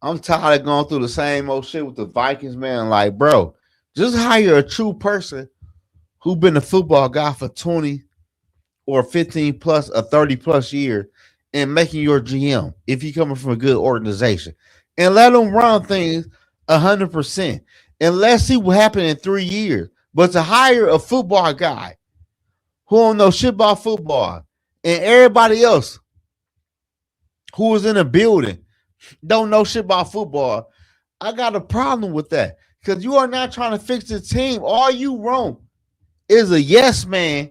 I'm tired of going through the same old shit with the Vikings, man. Like, bro, just hire a true person who been a football guy for 20 or 15 plus or 30 plus years and making your GM if you coming from a good organization. And let them run things 100%. And let's see what happened in 3 years. But to hire a football guy who don't know shit about football and everybody else who was in the building don't know shit about football, I got a problem with that. Because you are not trying to fix the team. All you want is a yes man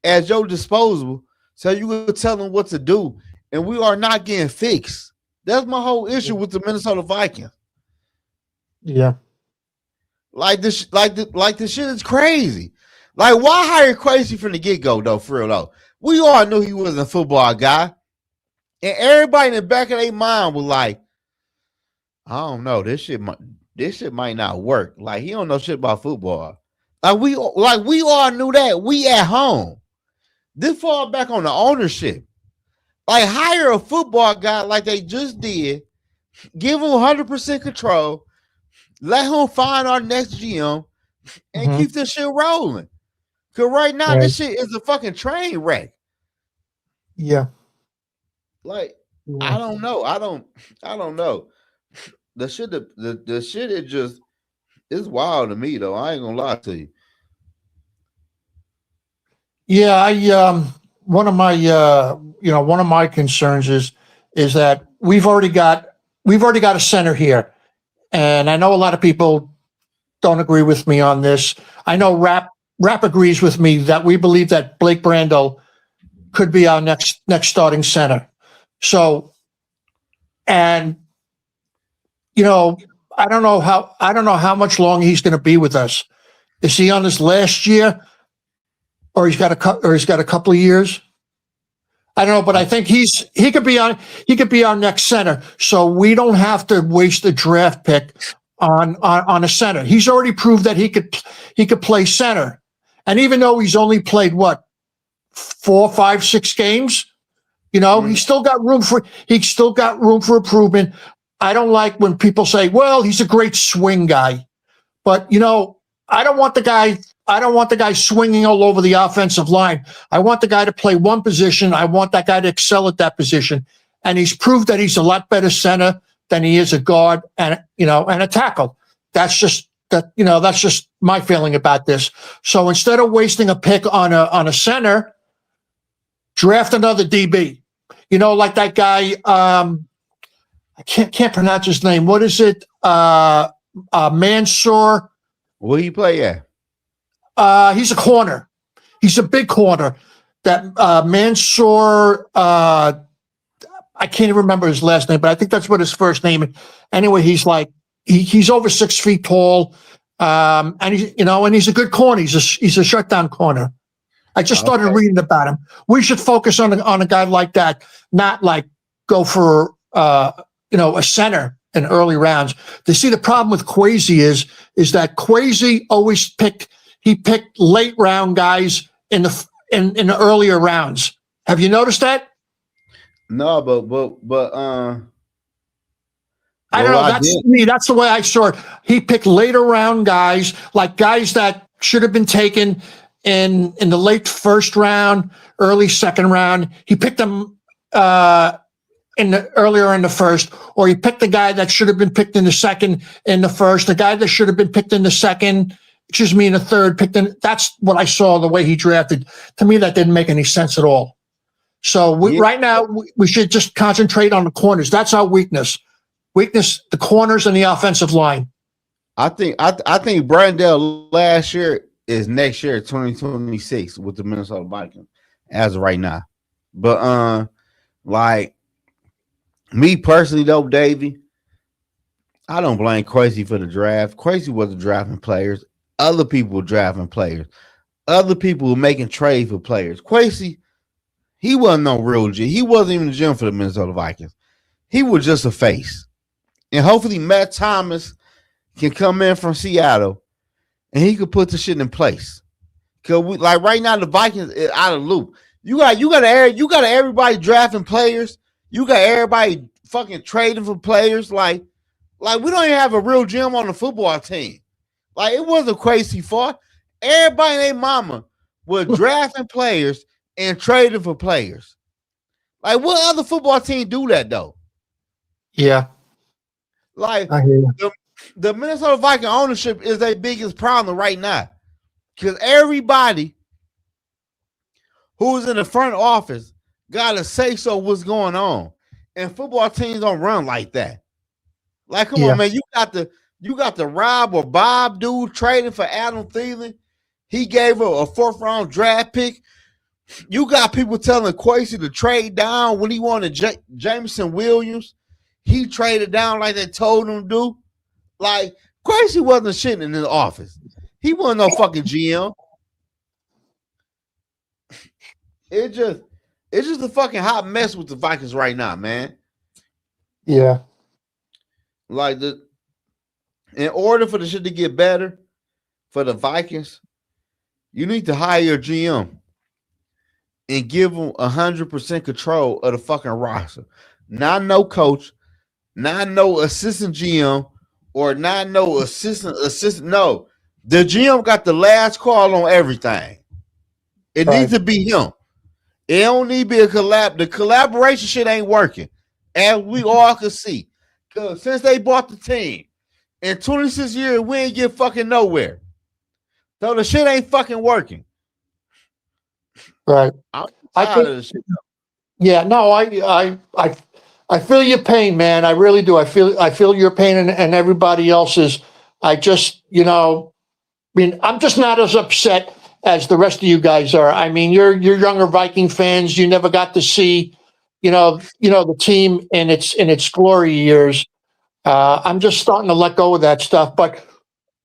at your disposal so you can tell them what to do. And we are not getting fixed. That's my whole issue with the Minnesota Vikings. Yeah. This shit is crazy. Like, why hire crazy from the get-go, though, for real though? We all knew he wasn't a football guy. And everybody in the back of their mind was like, I don't know, this shit might not work. Like, he don't know shit about football. We all knew that. We at home. This fall back on the ownership. Like, hire a football guy like they just did. Give him 100% control. Let him find our next GM and keep this shit rolling. Because right now, Right. this shit is a fucking train wreck. Yeah. Like, Yeah. I don't know. I don't know. The shit is just, it's wild to me, though. I ain't gonna lie to you. Yeah, one of my concerns is that we've already got a center here, and I know a lot of people don't agree with me on this. I know Rap agrees with me that we believe that Blake Brandel could be our next starting center. So, and I don't know how much longer he's going to be with us. Is he on his last year, or he's got a couple of years? I don't know, but I think he could be our next center. So we don't have to waste a draft pick on a center. He's already proved that he could play center. And even though he's only played 4, 5, 6 games, he's still got room for improvement. I don't like when people say, "Well, he's a great swing guy," but I don't want the guy swinging all over the offensive line. I want the guy to play one position. I want that guy to excel at that position. And he's proved that he's a lot better center than he is a guard and a tackle. That's just my feeling about this. So instead of wasting a pick on a center, draft another DB. Like that guy. I can't pronounce his name. What is it? Mansour. Where he play at? He's a corner. He's a big corner. That Mansour. I can't even remember his last name, but I think that's what his first name is. Anyway, he's over 6 feet tall, and he's a good corner. He's a shutdown corner. I just started reading about him. We should focus on a guy like that, not like go for a center in early rounds. They see the problem with Kwesi is that Kwesi always picked late round guys in the earlier rounds. Have you noticed that? No, but I don't know. That's me. That's the way I saw it. He picked later round guys, like guys that should have been taken in the late first round, early second round. He picked them earlier in the first, or he picked the guy that should have been picked in the second in the first, the guy that should have been picked in the second, in the third, picked in. That's what I saw the way he drafted. To me, that didn't make any sense at all. So right now, we should just concentrate on the corners. That's our weakness. The corners and the offensive line. I think Brandell last year is next year, 2026, with the Minnesota Vikings. as of right now. But like me personally though, Davey, I don't blame Crazy for the draft. Crazy wasn't drafting players. Other people were drafting players. Other people were making trades for players. Quasi, he wasn't no real G. He wasn't even the GM for the Minnesota Vikings. He was just a face. And hopefully Matt Thomas can come in from Seattle and he could put the shit in place. Cause we like right now the Vikings is out of loop. You got everybody drafting players. You got everybody fucking trading for players. Like we don't even have a real GM on the football team. Like it wasn't Crazy fault. Everybody and their mama was drafting players and trading for players. Like what other football team do that though? Yeah, Like I hear you. the Minnesota Viking ownership is their biggest problem right now. Because everybody who's in the front office gotta say so what's going on. And football teams don't run like that. Like, come Yeah, on, man. You got the Rob or Bob dude trading for Adam Thielen. He gave her a fourth round draft pick. You got people telling Quasi to trade down when he wanted Jameson Williams. He traded down like they told him to do. Like, Quasi wasn't shitting in his office. He wasn't no fucking GM. It's just a fucking hot mess with the Vikings right now, man. yeah, Like in order for the shit to get better for the Vikings, you need to hire a GM and give them 100% control of the fucking roster. Not no coach, not no assistant GM, or not no assistant. No, the GM got the last call on everything. It right, needs to be him. It don't need to be a collab. The collaboration shit ain't working, as we all can see. Cause since they bought the team in 26 years, we ain't get fucking nowhere. So the shit ain't fucking working. right. I'm I tired think. of the shit. Yeah, no, I feel your pain, man. I really do. I feel your pain and everybody else's. I just, I mean, I'm just not as upset as the rest of you guys are. I mean, you're younger Viking fans. You never got to see, the team in its glory years. I'm just starting to let go of that stuff. But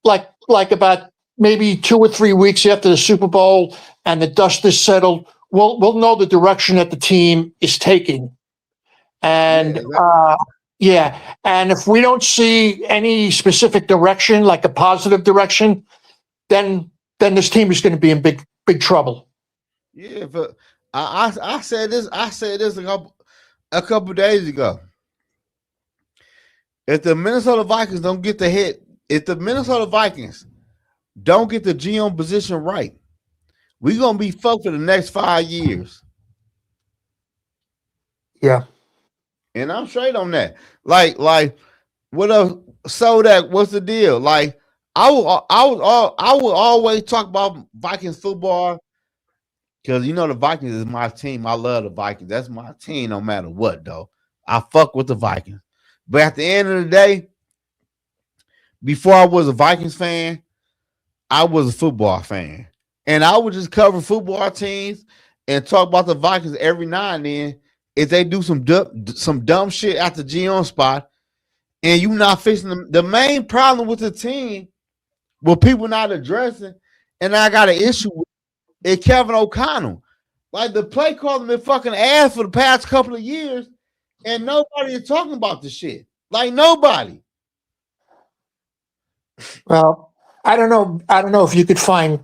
like about maybe 2 or 3 weeks after the Super Bowl and the dust is settled, we'll know the direction that the team is taking. And Yeah, that, yeah, and if we don't see any specific direction, like a positive direction, then this team is going to be in big trouble. yeah. But I said this. I said this a couple days ago. If the Minnesota Vikings don't get the hit, if the Minnesota Vikings don't get the GM position right, we gonna be fucked for the next 5 years. Yeah, And I'm straight on that. Like what else? So that what's the deal? Like I would always talk about Vikings football because the Vikings is my team. I love the Vikings. That's my team no matter what though. I fuck with the Vikings. But at the end of the day, before I was a Vikings fan, I was a football fan. And I would just cover football teams and talk about the Vikings every now and then if they do some dumb shit at the GM spot and you not fixing them. The main problem with the team, what people not addressing, and I got an issue with, is Kevin O'Connell. Like the play calling been fucking ass for the past couple of years, and nobody is talking about the shit. Like nobody. well, I don't know if you could find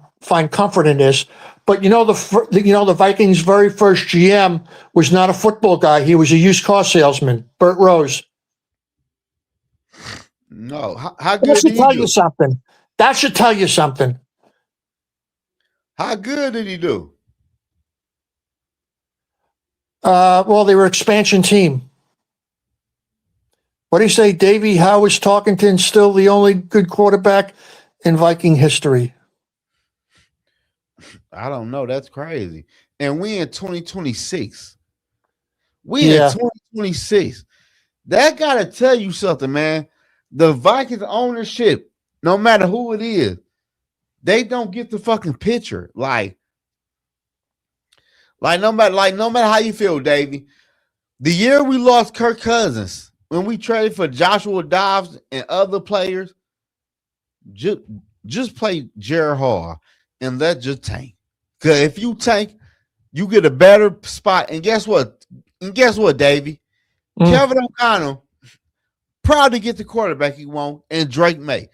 comfort in this, but the Vikings' very first GM was not a football guy. He was a used car salesman, Burt Rose. No. How That good should did he tell you do? something. That should tell you something. How good did he do? Well, they were expansion team. What do you say, Davey? How is Tarkenton still the only good quarterback in Viking history? I don't know. That's crazy. And we in 2026. We in Yeah, 2026. That gotta tell you something, man. The Vikings ownership, no matter who it is, they don't get the fucking picture. No matter how you feel, Davey. The year we lost Kirk Cousins, when we traded for Joshua Dobbs and other players, just just play Jared Hall and let just tank. Cause if you tank, you get a better spot. And guess what? Davey? Mm, Kevin O'Connell proud to get the quarterback he wants, and Drake May.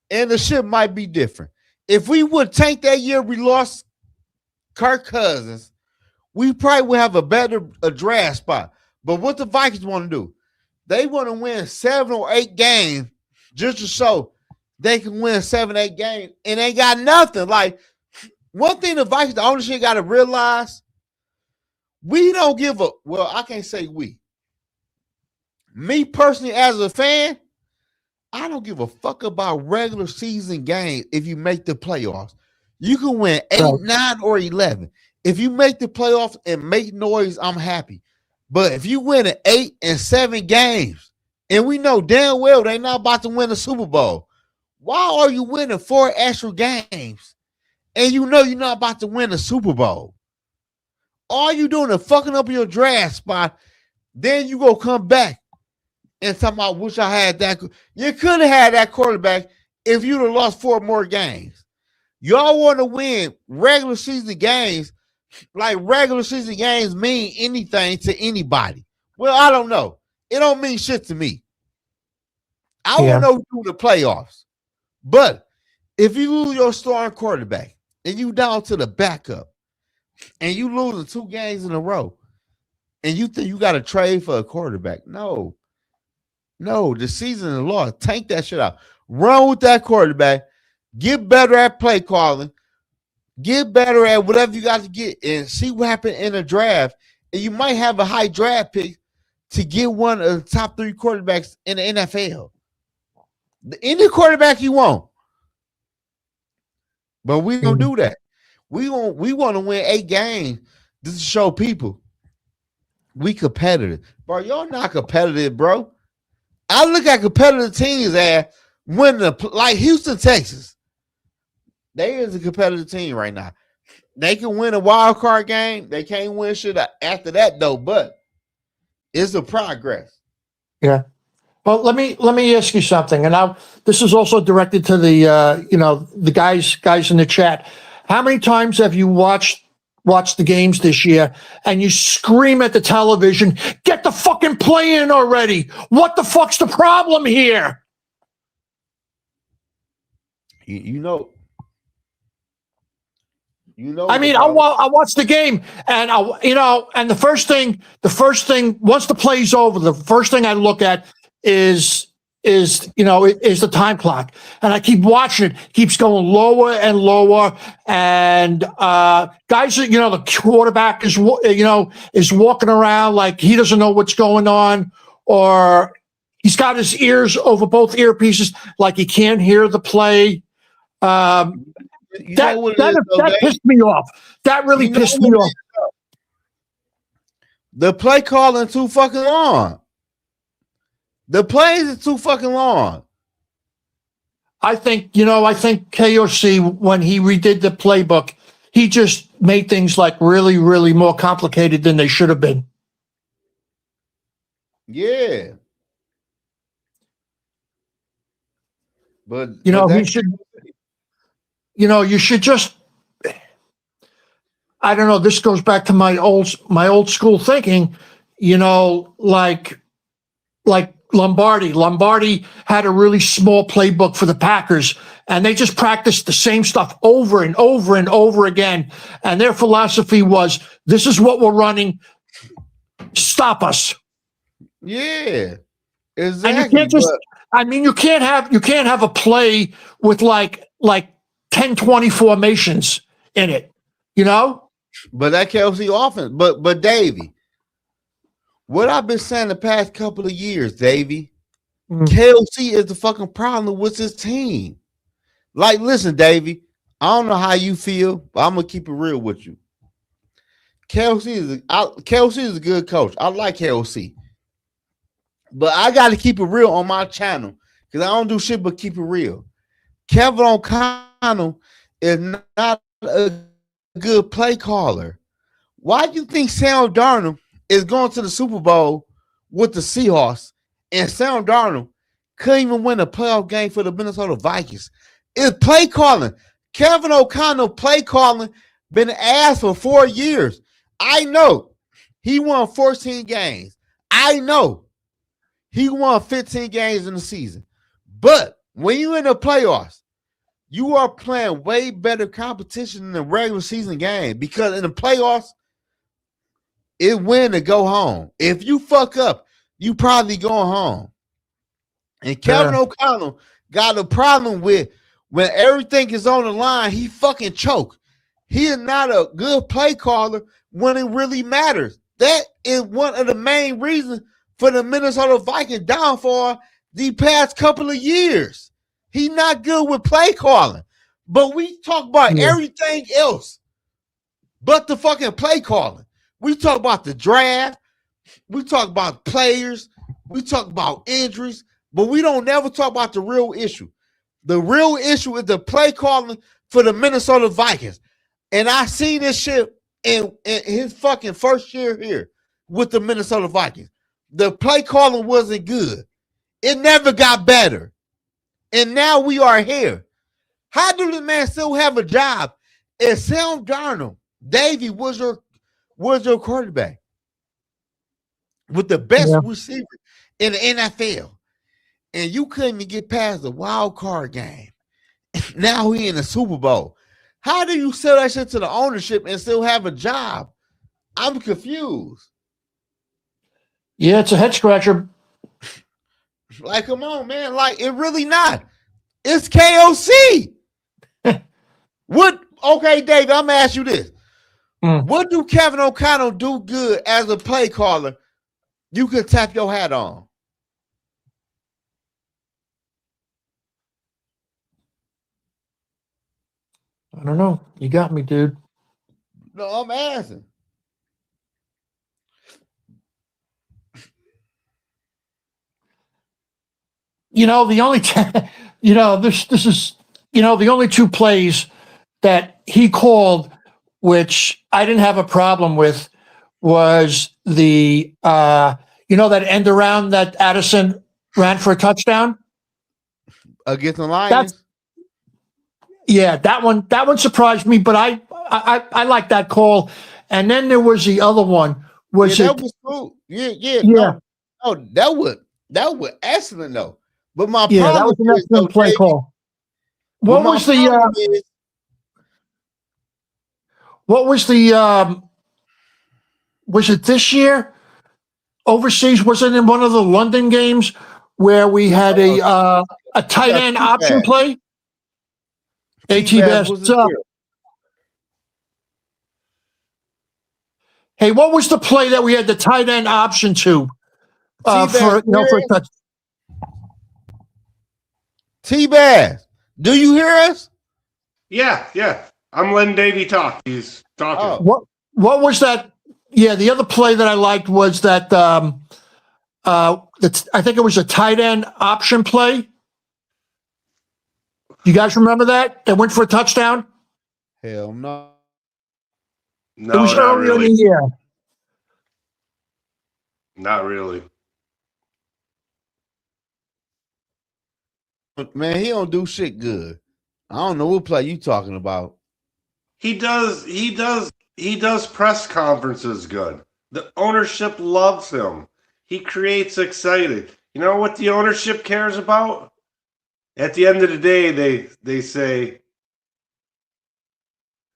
And the shit might be different. If we would tank that year we lost Kirk Cousins, we probably would have a draft spot. But what the Vikings want to do? They want to win 7 or 8 games just to show they can win 7, 8 games, and they got nothing. Like, one thing the Vikings, the ownership got to realize, we don't give a, well, I can't say we. Me personally, as a fan, I don't give a fuck about regular season games if you make the playoffs. You can win 8, right. 9, or 11. If you make the playoffs and make noise, I'm happy. But if you win 8 and 7 games, and we know damn well they're not about to win the Super Bowl, why are you winning 4 extra games and you know you're not about to win the Super Bowl? All you doing is fucking up your draft spot. Then you go come back and talking about, wish I had that. You could have had that quarterback if you'd have lost 4 more games. Y'all want to win regular season games like regular season games mean anything to anybody. Well, I don't know. It don't mean shit to me. I Yeah. want to know who do the playoffs. But if you lose your starting quarterback and you down to the backup and you losing 2 games in a row and you think you got to trade for a quarterback, no. The season is lost. Tank that shit out. Run with that quarterback. Get better at play calling. Get better at whatever you got to get and see what happened in the draft. And you might have a high draft pick to get one of the top 3 quarterbacks in the NFL. Any quarterback you want. But we don't do that. We want to win 8 games just to show people we competitive. Bro, y'all not competitive, bro. I look at competitive teams as winning like Houston, Texas. They is a competitive team right now. They can win a wild card game. They can't win shit after that though, but it's a progress. Yeah. Well, let me ask you something, and now this is also directed to the the guys in the chat. How many times have you watched the games this year and you scream at the television, "Get the fucking play in already! What the fuck's the problem here?" You know, I what the mean, problem. I watched the game, and and the first thing, once the play's over, the first thing I look at is is the time clock, and I keep watching it, keeps going lower and lower, and guys, the quarterback is walking around like he doesn't know what's going on, or he's got his ears over both earpieces like he can't hear the play. Um, You know that what it that is, though, that Dave? pissed me off. That really You know pissed me what it off. is? The play calling too fucking long. The plays is too fucking long. I think KOC, when he redid the playbook, he just made things like really, really more complicated than they should have been. Yeah, but You but know, he that should. You should just. I don't know. This goes back to my old school thinking. Like Lombardi. Lombardi had a really small playbook for the Packers, and they just practiced the same stuff over and over and over again. And their philosophy was, "This is what we're running. Stop us." yeah, And you exactly. can't just. But I mean, you can't have a play with like 10, 20 formations in it. You know? that Kelsey offense. But Davey, what I've been saying the past couple of years, Davey, Mm. KLC is the fucking problem with this team. Like, listen, Davey, I don't know how you feel, but I'm gonna keep it real with you. KLC is a good coach. I like KLC, but I got to keep it real on my channel because I don't do shit but keep it real. Kevin O'Connell is not a good play caller. Why do you think Sam Darnold is going to the Super Bowl with the Seahawks and Sam Darnold couldn't even win a playoff game for the Minnesota Vikings? It's play calling. Kevin O'Connell play calling been asked for 4 years. I know he won 14 games. I know he won 15 games in the season. But when you're in the playoffs, you are playing way better competition than the regular season game because in the playoffs, it win to go home. If you fuck up, you probably going home. And Kevin O'Connell got a problem with when everything is on the line, he fucking choke. He is not a good play caller when it really matters. That is one of the main reasons for the Minnesota Vikings downfall the past couple of years. He's not good with play calling. But we talk about everything else but the fucking play calling. We talk about the draft. We talk about players. We talk about injuries. But we don't never talk about the real issue. The real issue is the play calling for the Minnesota Vikings. And I seen this shit in his fucking first year here with the Minnesota Vikings. The play calling wasn't good. It never got better. And now we are here. How do the man still have a job if Sam Darnold, Davey, was your quarterback with the best receiver in the NFL? And you couldn't even get past the wild card game. Now he in the Super Bowl. How do you sell that shit to the ownership and still have a job? I'm confused. Yeah, it's a head scratcher. Like, come on, man. Like, it really not. It's KOC. What? Okay, Dave, I'm going to ask you this. What do Kevin O'Connell do good as a play caller you could tap your hat on? I don't know. You got me, dude. No, I'm asking. The only this is the only two plays that he called, which I didn't have a problem with, was the that end around that Addison ran for a touchdown against the Lions. That one surprised me, but I like that call. And then there was the other one. That was cool. Yeah. No, that was excellent though. But my problem that was an excellent play call. What was it this year? Overseas, was it in one of the London games where we had a tight end option play? AT-Bass, what's up? Hey, what was the play that we had the tight end option to for a touch? T-Bass, do you hear us? Yeah. I'm letting Davey talk. He's talking. What was that? Yeah, the other play that I liked was that I think it was a tight end option play. You guys remember that? That went for a touchdown? Hell no. No, it was earlier in the year. Not really. Man, he don't do shit good. I don't know what play you talking about. He does press conferences good. The ownership loves him. He creates exciting. You know what the ownership cares about? At the end of the day, they say,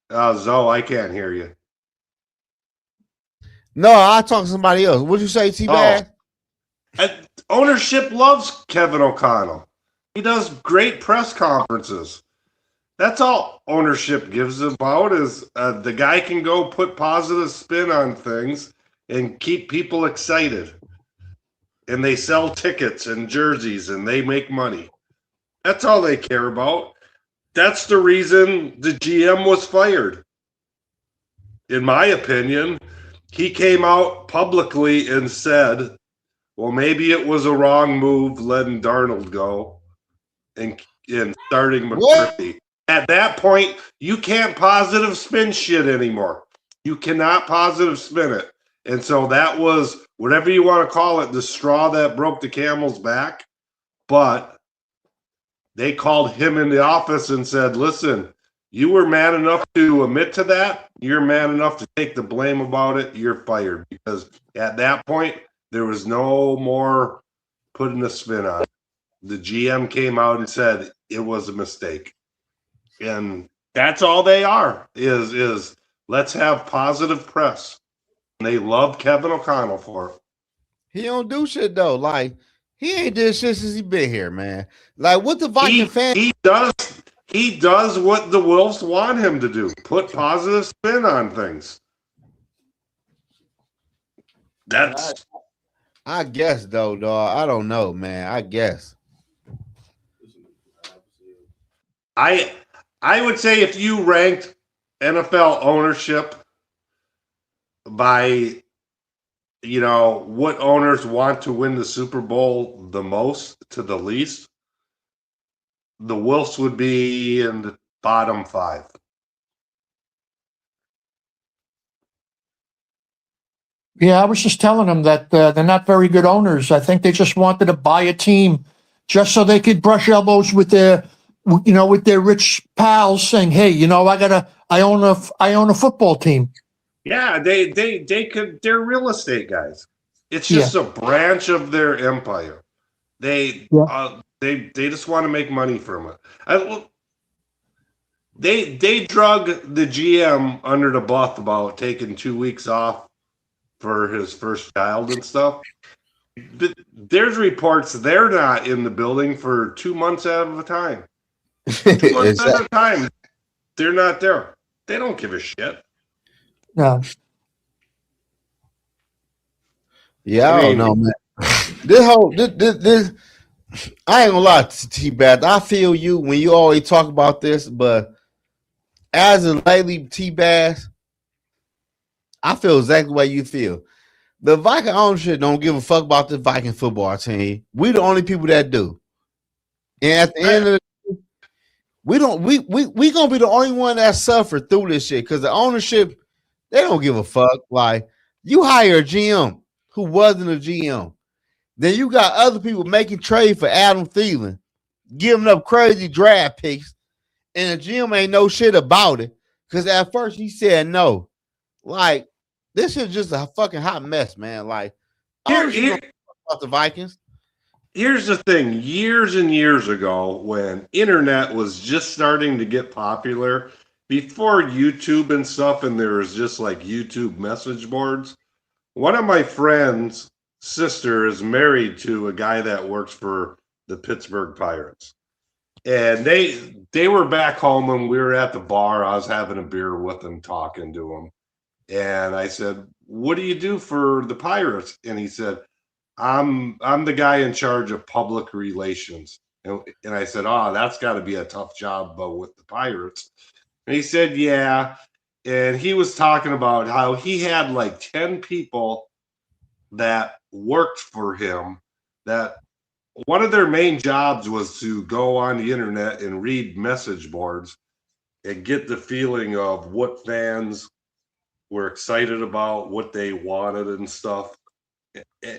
Zoe, I can't hear you. No, I'll talk to somebody else. What'd you say, T-Bass? Ownership loves Kevin O'Connell. He does great press conferences. That's all ownership gives about is the guy can go put positive spin on things and keep people excited. And they sell tickets and jerseys and they make money. That's all they care about. That's the reason the GM was fired. In my opinion, he came out publicly and said, well, maybe it was a wrong move letting Darnold go and starting McCarthy. At that point, you can't positive spin shit anymore. You cannot positive spin it. And so that was, whatever you want to call it, the straw that broke the camel's back. But they called him in the office and said, listen, you were man enough to admit to that. You're man enough to take the blame about it. You're fired. Because at that point, there was no more putting a spin on it. The GM came out and said it was a mistake. And that's all they are, is let's have positive press. And they love Kevin O'Connell for it. He don't do shit though. Like he ain't did shit since he been here, man. Like what the Viking fans. He does what the Wolves want him to do. Put positive spin on things. That's. I guess though, dog. I don't know, man. I guess. I would say if you ranked NFL ownership by, you know, what owners want to win the Super Bowl the most to the least, the Wolves would be in the bottom 5. Yeah, I was just telling them that they're not very good owners. I think they just wanted to buy a team just so they could brush elbows with their, you know, with their rich pals, saying, "Hey, you know, I own a football team." Yeah, they could. They're real estate guys. It's just a branch of their empire. They just want to make money from it. They drug the GM under the bus about taking 2 weeks off for his first child and stuff. There's reports they're not in the building for 2 months out of a time. 2 months at a time, they're not there. They don't give a shit. No. Yeah, I don't know, man. This I ain't gonna lie to T-Bath. I feel you when you always talk about this, but as a lately T-Bath, I feel exactly the way you feel. The Viking ownership don't give a fuck about the Viking football team. We the only people that do. And at the end of the day, we gonna be the only one that suffered through this shit because the ownership, they don't give a fuck. Like you hire a GM who wasn't a GM. Then you got other people making trade for Adam Thielen, giving up crazy draft picks, and the GM ain't no shit about it. Because at first he said no. Like, this is just a fucking hot mess, man. Like, about the Vikings. Here's the thing. Years and years ago, when internet was just starting to get popular, before YouTube and stuff, and there was just like YouTube message boards, one of my friends' sister is married to a guy that works for the Pittsburgh Pirates. And they were back home and we were at the bar. I was having a beer with them, talking to them. And I said, "What do you do for the Pirates?" And he said, I'm the guy in charge of public relations. And I said, "Oh, that's got to be a tough job with the Pirates." And he said, "Yeah." And he was talking about how he had like 10 people that worked for him, that one of their main jobs was to go on the internet and read message boards and get the feeling of what fans were excited about, what they wanted and stuff.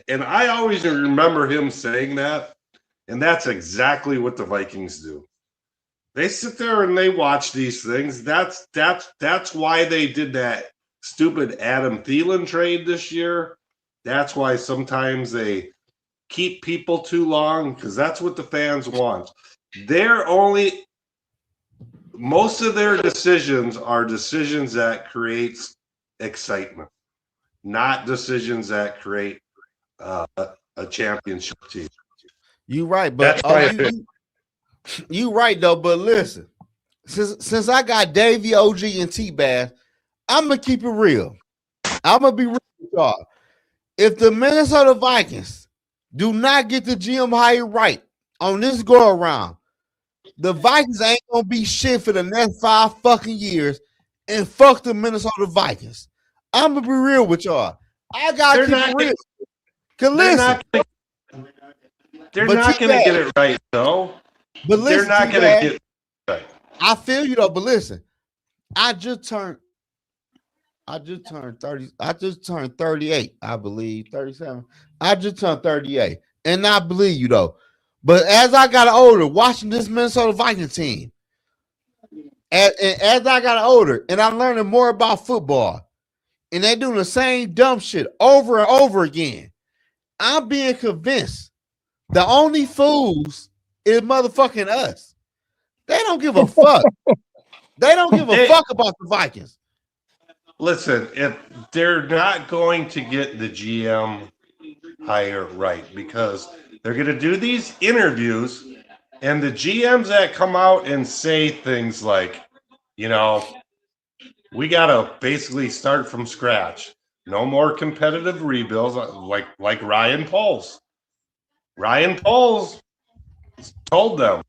And I always remember him saying that, and that's exactly what the Vikings do. They sit there and they watch these things. That's why they did that stupid Adam Thielen trade this year. That's why sometimes they keep people too long, because that's what the fans want. Most of their decisions are decisions that creates excitement, not decisions that create a championship team. You right, but you right though. But listen, since I got Davey, OG, and T-Bass, I'm gonna keep it real. I'm gonna be real with y'all. If the Minnesota Vikings do not get the GM hire right on this go around, the Vikings ain't gonna be shit for the next 5 fucking years. And fuck the Minnesota Vikings. I'm gonna be real with y'all. I gotta keep it real. Cause listen, they're not gonna get it right though. But listen, they're not gonna get it right. I feel you though, but listen, I just turned I just turned 30. I just turned 38, I believe. 37. I just turned 38. And I believe you though. But as I got older, watching this Minnesota Vikings team, as I got older and I'm learning more about football, and they doing the same dumb shit over and over again, I'm being convinced the only fools is motherfucking us. They don't give a fuck. They don't give a fuck about the Vikings. Listen, if they're not going to get the GM hire right, because they're going to do these interviews, and the GMs that come out and say things like, we got to basically start from scratch. No more competitive rebuilds, like Ryan Poles. Ryan Poles told them,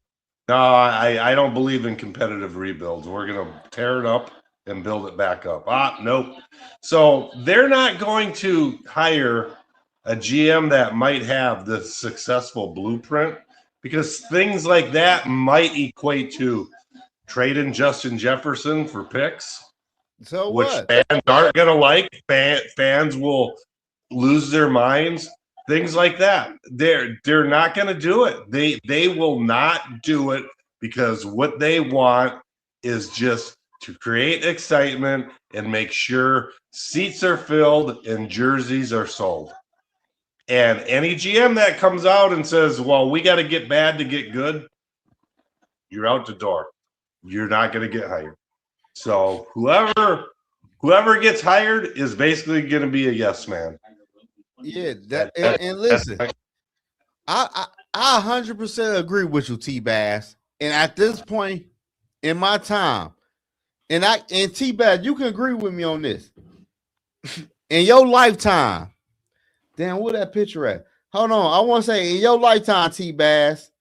no, I don't believe in competitive rebuilds. We're going to tear it up and build it back up. Nope. So they're not going to hire a GM that might have the successful blueprint, because things like that might equate to trading Justin Jefferson for picks, So which what? fans aren't going to like. Fans will lose their minds. Things like that. They're not going to do it. They will not do it, because what they want is just to create excitement and make sure seats are filled and jerseys are sold. And any GM that comes out and says, well, we got to get bad to get good, you're out the door. You're not going to get hired. So whoever gets hired is basically going to be a yes man. Yeah, and listen, I 100% agree with you, T Bass. And at this point in my time, and T Bass, you can agree with me on this. In your lifetime, damn, where that picture at? Hold on, I want to say in your lifetime, T Bass.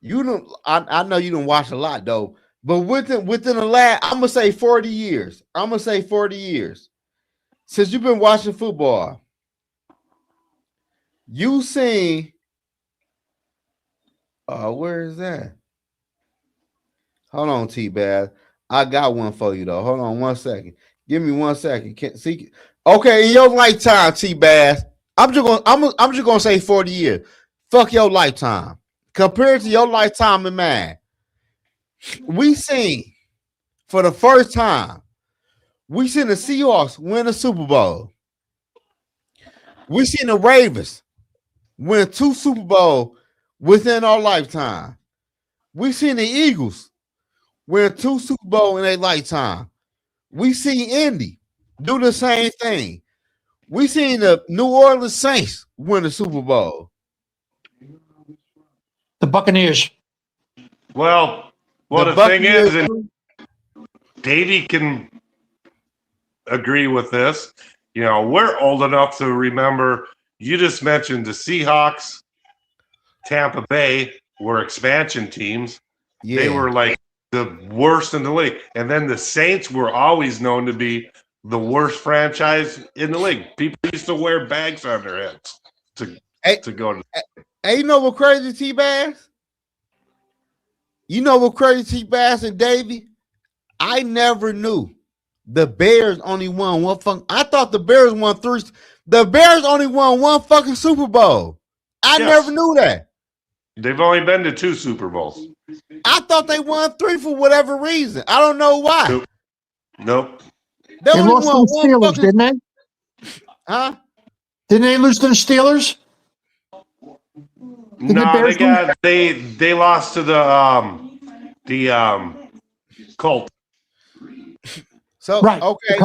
You don't. I know you don't watch a lot though, but within the last, I'm gonna say 40 years. I'm gonna say 40 years since you've been watching football. You seen? Where is that? Hold on, T Bass. I got one for you though. Hold on 1 second. Give me 1 second. Can't see. Okay, in your lifetime, T Bass. I'm just gonna say 40 years. Fuck your lifetime. Compared to your lifetime and mine, we seen for the first time, we seen the Seahawks win the Super Bowl. We seen the Ravens win 2 Super Bowls within our lifetime. We seen the Eagles win 2 Super Bowls in their lifetime. We seen Indy do the same thing. We seen the New Orleans Saints win the Super Bowl. The Buccaneers. Well, the thing is, and Davey can agree with this. We're old enough to remember. You just mentioned the Seahawks, Tampa Bay were expansion teams. Yeah. They were like the worst in the league. And then the Saints were always known to be the worst franchise in the league. People used to wear bags on their heads to go to. Hey, you know what crazy, T-Bass? You know what crazy, T-Bass and Davey? I never knew the Bears only won one I thought the Bears won 3. The Bears only won 1 fucking Super Bowl. I never knew that. They've only been to 2 Super Bowls. I thought they won 3 for whatever reason. I don't know why. Nope. They lost to the Steelers, didn't they? Huh? Didn't they lose to the Steelers? No, they lost to the Colts. So right, okay,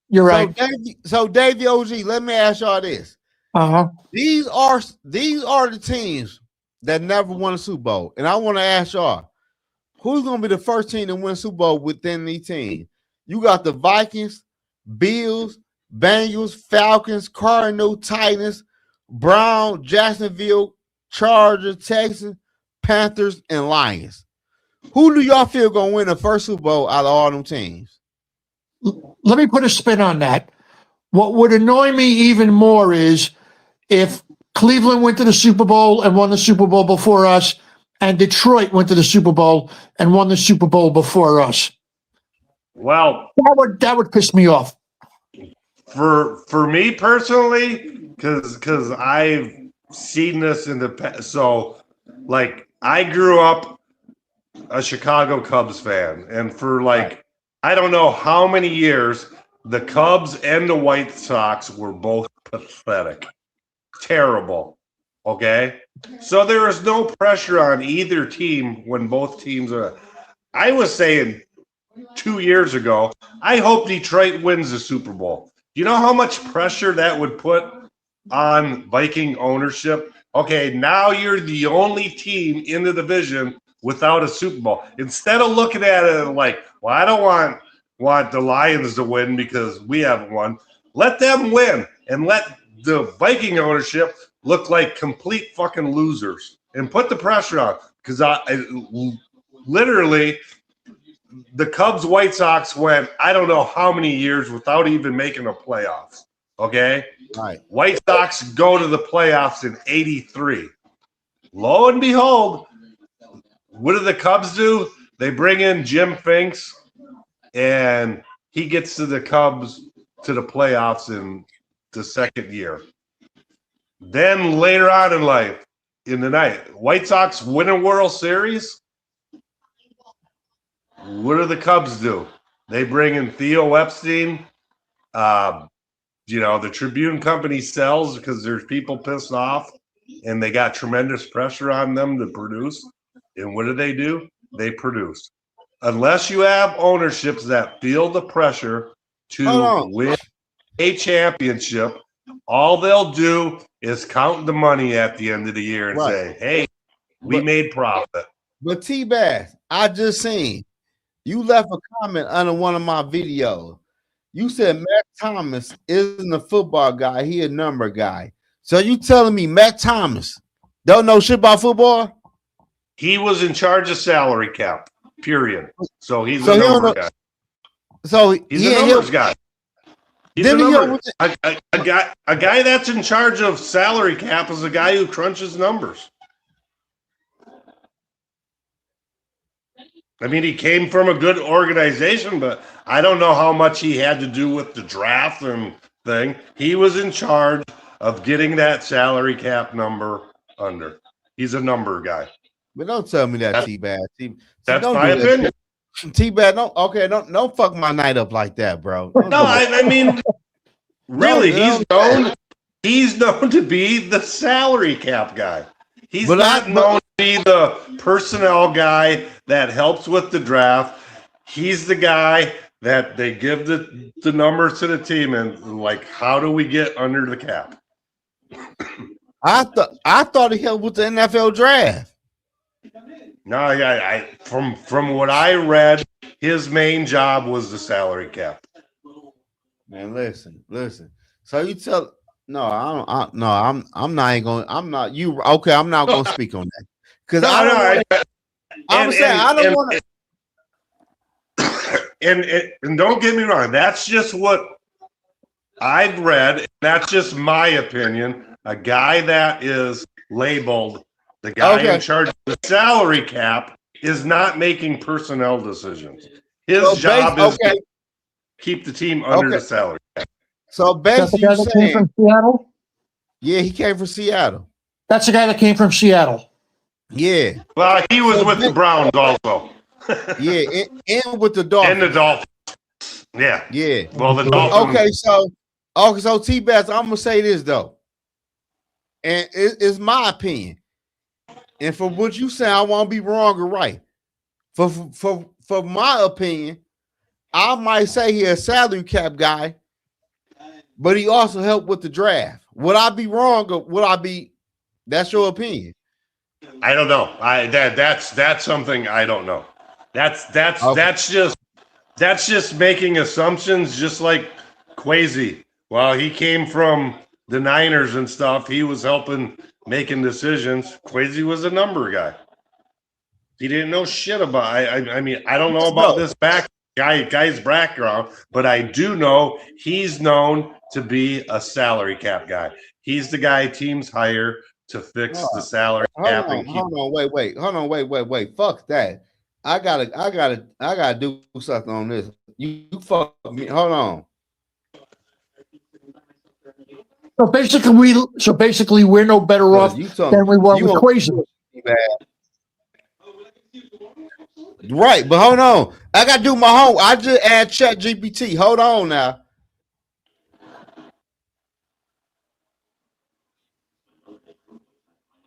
you're right. So Davey OG, let me ask y'all this. These are the teams that never won a Super Bowl, and I want to ask y'all, who's going to be the first team to win a Super Bowl within the team? You got the Vikings, Bills, Bengals, Falcons, Cardinals, Titans, Browns, Jacksonville, Chargers, Texans, Panthers, and Lions. Who do y'all feel going to win the first Super Bowl out of all them teams? Let me put a spin on that. What would annoy me even more is if Cleveland went to the Super Bowl and won the Super Bowl before us, and Detroit went to the Super Bowl and won the Super Bowl before us. Well, That would piss me off. for me personally, because I've seen this in the past. So, like, I grew up a Chicago Cubs fan, and for like I don't know how many years, the Cubs and the White Sox were both pathetic, terrible. Okay, so there is no pressure on either team when both teams are. I was saying 2 years ago, I hope Detroit wins the Super Bowl. You know how much pressure that would put on Viking ownership? Okay, now you're the only team in the division without a Super Bowl. Instead of looking at it like, well, I don't want the Lions to win because we haven't won. Let them win and let the Viking ownership look like complete fucking losers and put the pressure on. Because I literally the Cubs White Sox went I don't know how many years without even making the playoffs. Okay? Right. White Sox go to the playoffs in 83. Lo and behold, what do the Cubs do? They bring in Jim Finks, and he gets to the Cubs to the playoffs in the second year. Then later on in life, in the night, White Sox win a World Series. What do the Cubs do? They bring in Theo Epstein. The Tribune Company sells because there's people pissed off, and they got tremendous pressure on them to produce. And what do? They produce. Unless you have ownerships that feel the pressure to win a championship, all they'll do is count the money at the end of the year and say, hey, we made profit. But T-Bass, I just seen you left a comment under one of my videos. You said Matt Thomas isn't a football guy, he a number guy. So you telling me Matt Thomas don't know shit about football? He was in charge of salary cap, period. So he's a numbers guy. So he's a numbers guy. He's a numbers guy. A guy that's in charge of salary cap is a guy who crunches numbers. I mean, he came from a good organization, but I don't know how much he had to do with the draft and thing. He was in charge of getting that salary cap number under. He's a number guy. But don't tell me that, T-Bass. That's my opinion. T-Bass, don't fuck my night up like that, bro. No, I mean, really, he's known to be the salary cap guy. He's not known to be the personnel guy that helps with the draft. He's the guy that they give the numbers to the team and like, how do we get under the cap? I thought he helped with the NFL draft. No, from what I read, his main job was the salary cap. Man, listen. So you tell I'm not even going. I'm not you. Okay, I'm not going to speak on that because I don't want to. And don't get me wrong, that's just what I've read. That's just my opinion. A guy that is labeled the guy in charge of the salary cap is not making personnel decisions. His job is to keep the team under the salary cap. So basically, you saying, came from Seattle? Yeah, he came from Seattle. That's the guy that came from Seattle. Yeah. Well, he was with the Browns also. Yeah, and with the Dolphins. And the Dolphins. Yeah. Yeah. Well, the Dolphins. Okay, so T-Bass, I'm gonna say this though, and it's my opinion. And for what you say, I won't be wrong or right. For my opinion, I might say he's a salary cap guy, but he also helped with the draft. Would I be wrong or would I be? That's your opinion. I don't know. That's something I don't know. That's just making assumptions, just like Kwesi. Well, he came from the Niners and stuff. He was helping making decisions. Kwesi was a number guy. He didn't know shit about. I mean, I don't know about this guy's background, but I do know he's known to be a salary cap guy. He's the guy teams hire to fix the salary cap. Hold on, wait. Fuck that. I gotta do something on this. You fuck me. Hold on. So basically, we're no better Cause off you told than we were you with on Quasar. right, but hold on. I gotta do my home. I just add Chat GPT. Hold on now.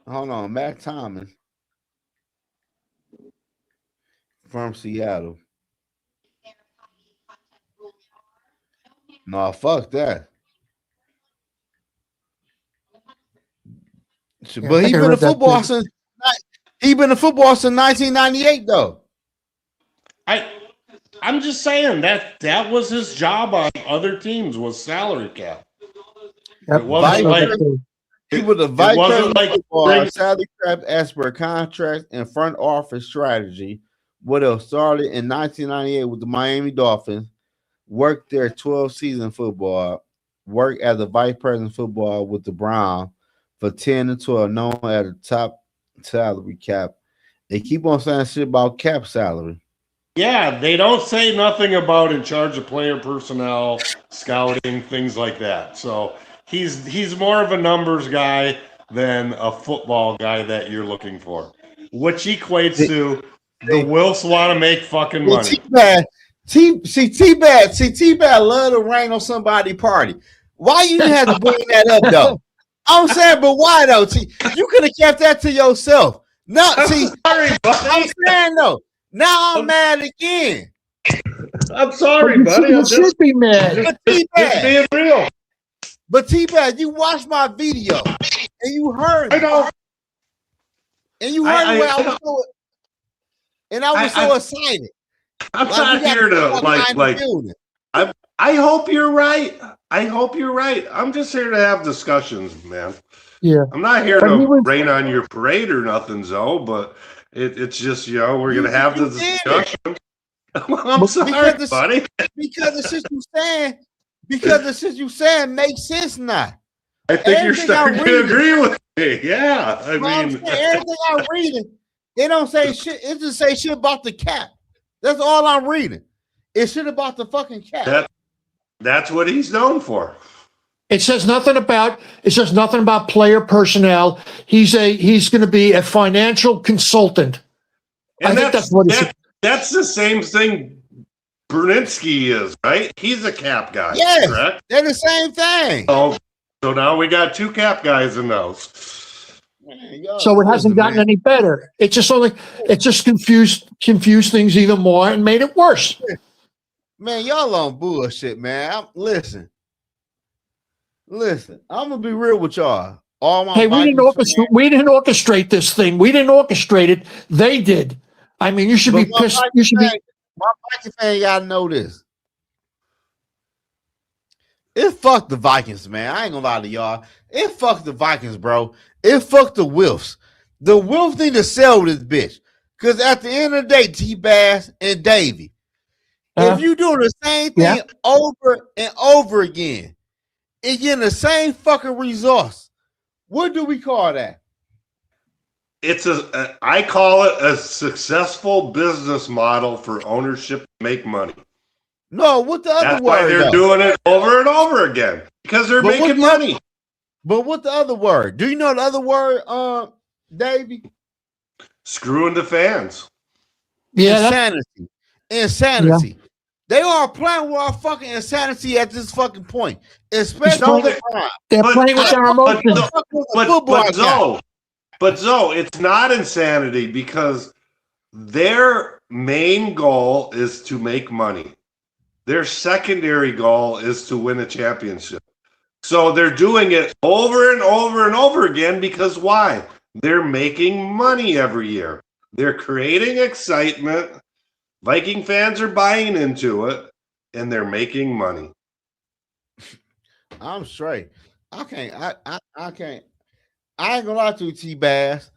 Hold on. Matt Thomas from Seattle. No, fuck that. Yeah, I But think I read that too. he been in football since 1998 though. I I'm just saying that was his job on other teams was salary cap. It Yep, I Vice wasn't saw that like too. He was the it vice wasn't president of like football, bring salary cap expert, contracts, and front office strategy. What else started in 1998 with the Miami Dolphins. Worked there 12 season football. Worked as a vice president of football with the Browns for 10 and 12, known as the top salary cap. They keep on saying shit about cap salary. yeah, they don't say nothing about in charge of player personnel, scouting, things like that. So he's more of a numbers guy than a football guy that you're looking for. Which equates They, to the they, Wilfs want to make fucking they money. T-Bad, T-Bad love to rain on somebody's party. Why you had to bring that up though? I'm saying, but why though? You could have kept that to yourself. No, I'm sorry, I'm buddy. saying though. Now I'm mad again. I'm But sorry, you buddy. I'm should be mad. But just T-Bad, being real. you watched my video and you heard I me. know. And you heard me when I was so I, excited. I'm Like we not got here the to fuck behind the like. building. I hope you're right. I hope you're right. I'm just here to have discussions, man. Yeah, I'm not here but he to was. rain on your parade or nothing, Zoe. But it's just we're gonna have You the did it. discussion. Well, I'm sorry, Because buddy. because the shit you saying makes sense now. I think you're Everything I'm starting to reading, agree with me. Yeah, I well, I'm mean, saying everything I'm reading, it don't say shit. It just say shit about the cap. That's all I'm reading. It's shit about the fucking cap. that's what he's known for. It says nothing about. It says nothing about player personnel. He's going to be a financial consultant. And I think that's what it says. that's the same thing Berninsky is, right? He's a cap guy, Yes, correct? they're the same thing. So now we got two cap guys in those. Man, So it hasn't gotten any better. It just confused things even more and made it worse. Man, y'all on bullshit, man. Listen. I'm gonna be real with y'all. All my Hey, we didn't Vikings fans, orchestrate this thing. We didn't orchestrate it. They did. I mean, you should be but pissed. You should be. my Vikings fan gotta know this. It fucked the Vikings, man. I ain't gonna lie to y'all. It fucked the Vikings, bro. It fucked the Wilfs. The Wilfs need to sell this bitch. Cause at the end of the day, T-Bass and Davey, if you doing the same thing over and over again, and getting the same fucking results, what do we call that? It's I call it a successful business model for ownership to make money. No, what the other That's word? why they're doing it over and over again because they're making money. But what the other word? Do you know the other word, Davey? Screwing the fans. Yeah, Insanity. Yeah. They are playing with our fucking insanity at this fucking point, especially the Prime. They're playing with their emotions. But Zoe, it's not insanity because their main goal is to make money. Their secondary goal is to win a championship. So they're doing it over and over and over again because why? They're making money every year. They're creating excitement. Viking fans are buying into it, and they're making money. I'm straight. I can't. I can't. I ain't gonna lie to you, T-Bass.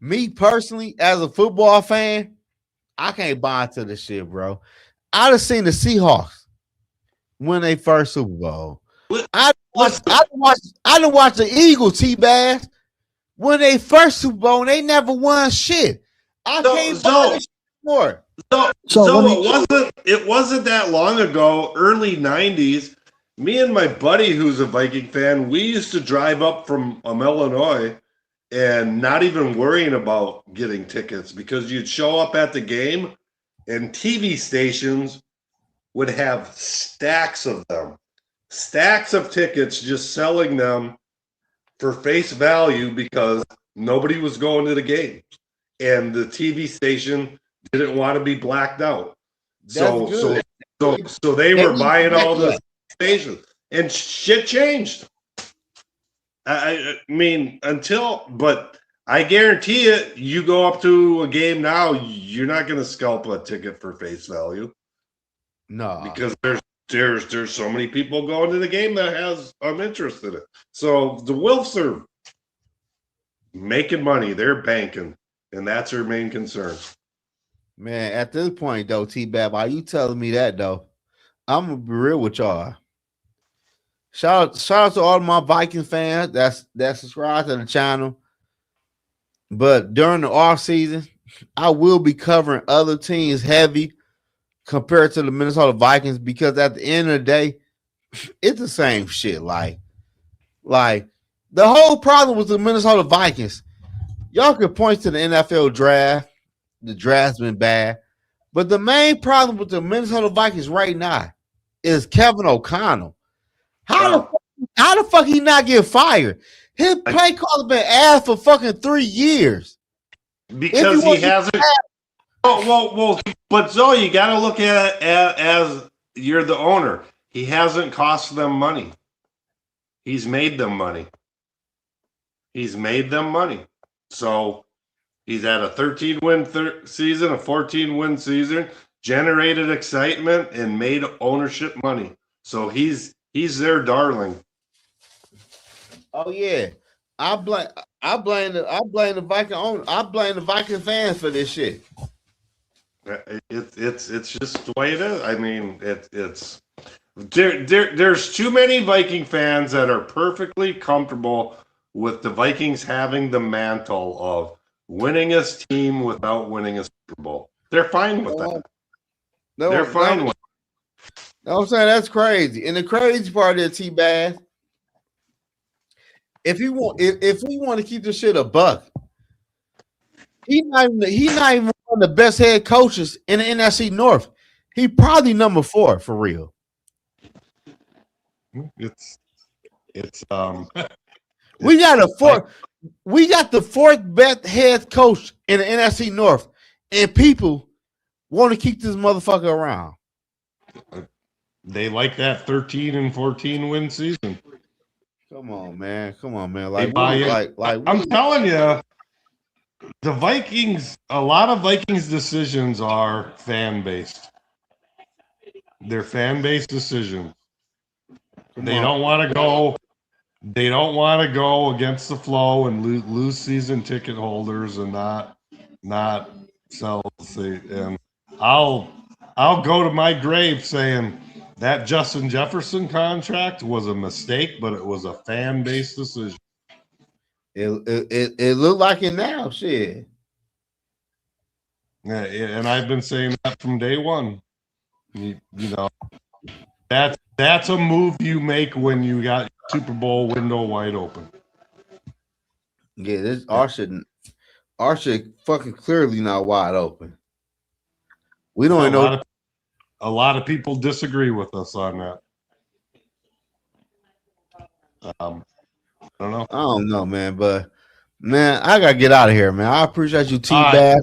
Me personally, as a football fan, I can't buy into this shit, bro. I done seen the Seahawks win their first Super Bowl. I done watched the Eagles, T-Bass, win their first Super Bowl, and they never won shit. I can't buy this more. It wasn't that long ago, early 90s. Me and my buddy, who's a Viking fan, we used to drive up from Illinois and not even worrying about getting tickets because you'd show up at the game and TV stations would have stacks of them, stacks of tickets, just selling them for face value because nobody was going to the game and the TV station didn't want to be blacked out. So they were buying all the stations and shit changed. I mean, but I guarantee it, you go up to a game now, you're not going to scalp a ticket for face value. No, because there's so many people going to the game that has I'm interested in it. So the Wilfs are making money, they're banking, and that's their main concern. man. At this point, though, T-Bab, why you telling me that though? I'm gonna be real with y'all. Shout out to all my Viking fans that subscribe to the channel. But during the off season, I will be covering other teams heavy compared to the Minnesota Vikings because at the end of the day, it's the same shit. Like the whole problem with the Minnesota Vikings, y'all could point to the NFL draft. The draft's been bad. But the main problem with the Minnesota Vikings right now is Kevin O'Connell. How the fuck he not get fired? His play call been ass for fucking 3 years. Because he hasn't. Well, but Zoe, you got to look at it as you're the owner. He hasn't cost them money. He's made them money. So he's had a 13-win season, a 14-win season, generated excitement, and made ownership money. So he's their darling. Oh yeah, I blame the Viking owner. I blame the Viking fans for this shit. It's just the way it is. I mean, there's too many Viking fans that are perfectly comfortable with the Vikings having the mantle of winningest team without winning a Super Bowl. They're fine with that. They're fine with it. No, I'm saying that's crazy. And the crazy part is T-Bass. If we want to keep this shit a buck, he's not even one of the best head coaches in the NFC North. He probably number 4 for real. It's we got the 4th best head coach in the NFC North, and people want to keep this motherfucker around. They like that 13 and 14 win season. Come on, man. Like I'm telling you, the Vikings, a lot of Vikings decisions are fan based. They're fan based decisions. They don't want to go against the flow and lose season ticket holders and not sell. And I'll go to my grave saying that Justin Jefferson contract was a mistake, but it was a fan-based decision. It looked like it now, shit. Yeah, and I've been saying that from day one. You know, that's a move you make when you got Super Bowl window wide open. Yeah, our shit fucking clearly not wide open. We don't know. A lot of people disagree with us on that. I don't know, man, but man, I gotta get out of here, man. I appreciate you, T-Bass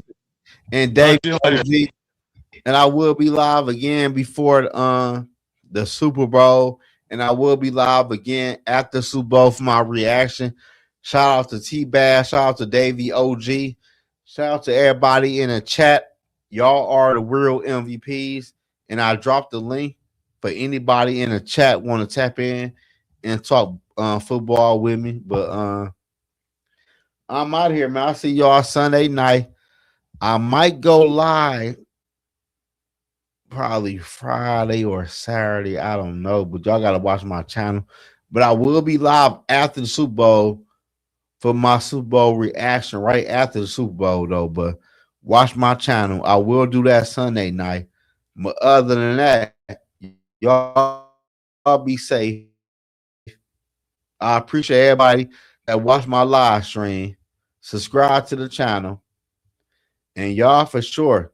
and Dave, and I will be live again before the Super Bowl, and I will be live again after the Super Bowl for my reaction. Shout out to T-Bass, shout out to Davey OG, shout out to everybody in the chat. Y'all are the real MVPs. And I dropped the link for anybody in the chat want to tap in and talk football with me. But I'm out of here, man. I'll see y'all Sunday night. I might go live probably Friday or Saturday. I don't know. But y'all got to watch my channel. But I will be live after the Super Bowl for my Super Bowl reaction right after the Super Bowl, though. But watch my channel. I will do that Sunday night. But other than that, y'all be safe. I appreciate everybody that watched my live stream. Subscribe to the channel. And y'all for sure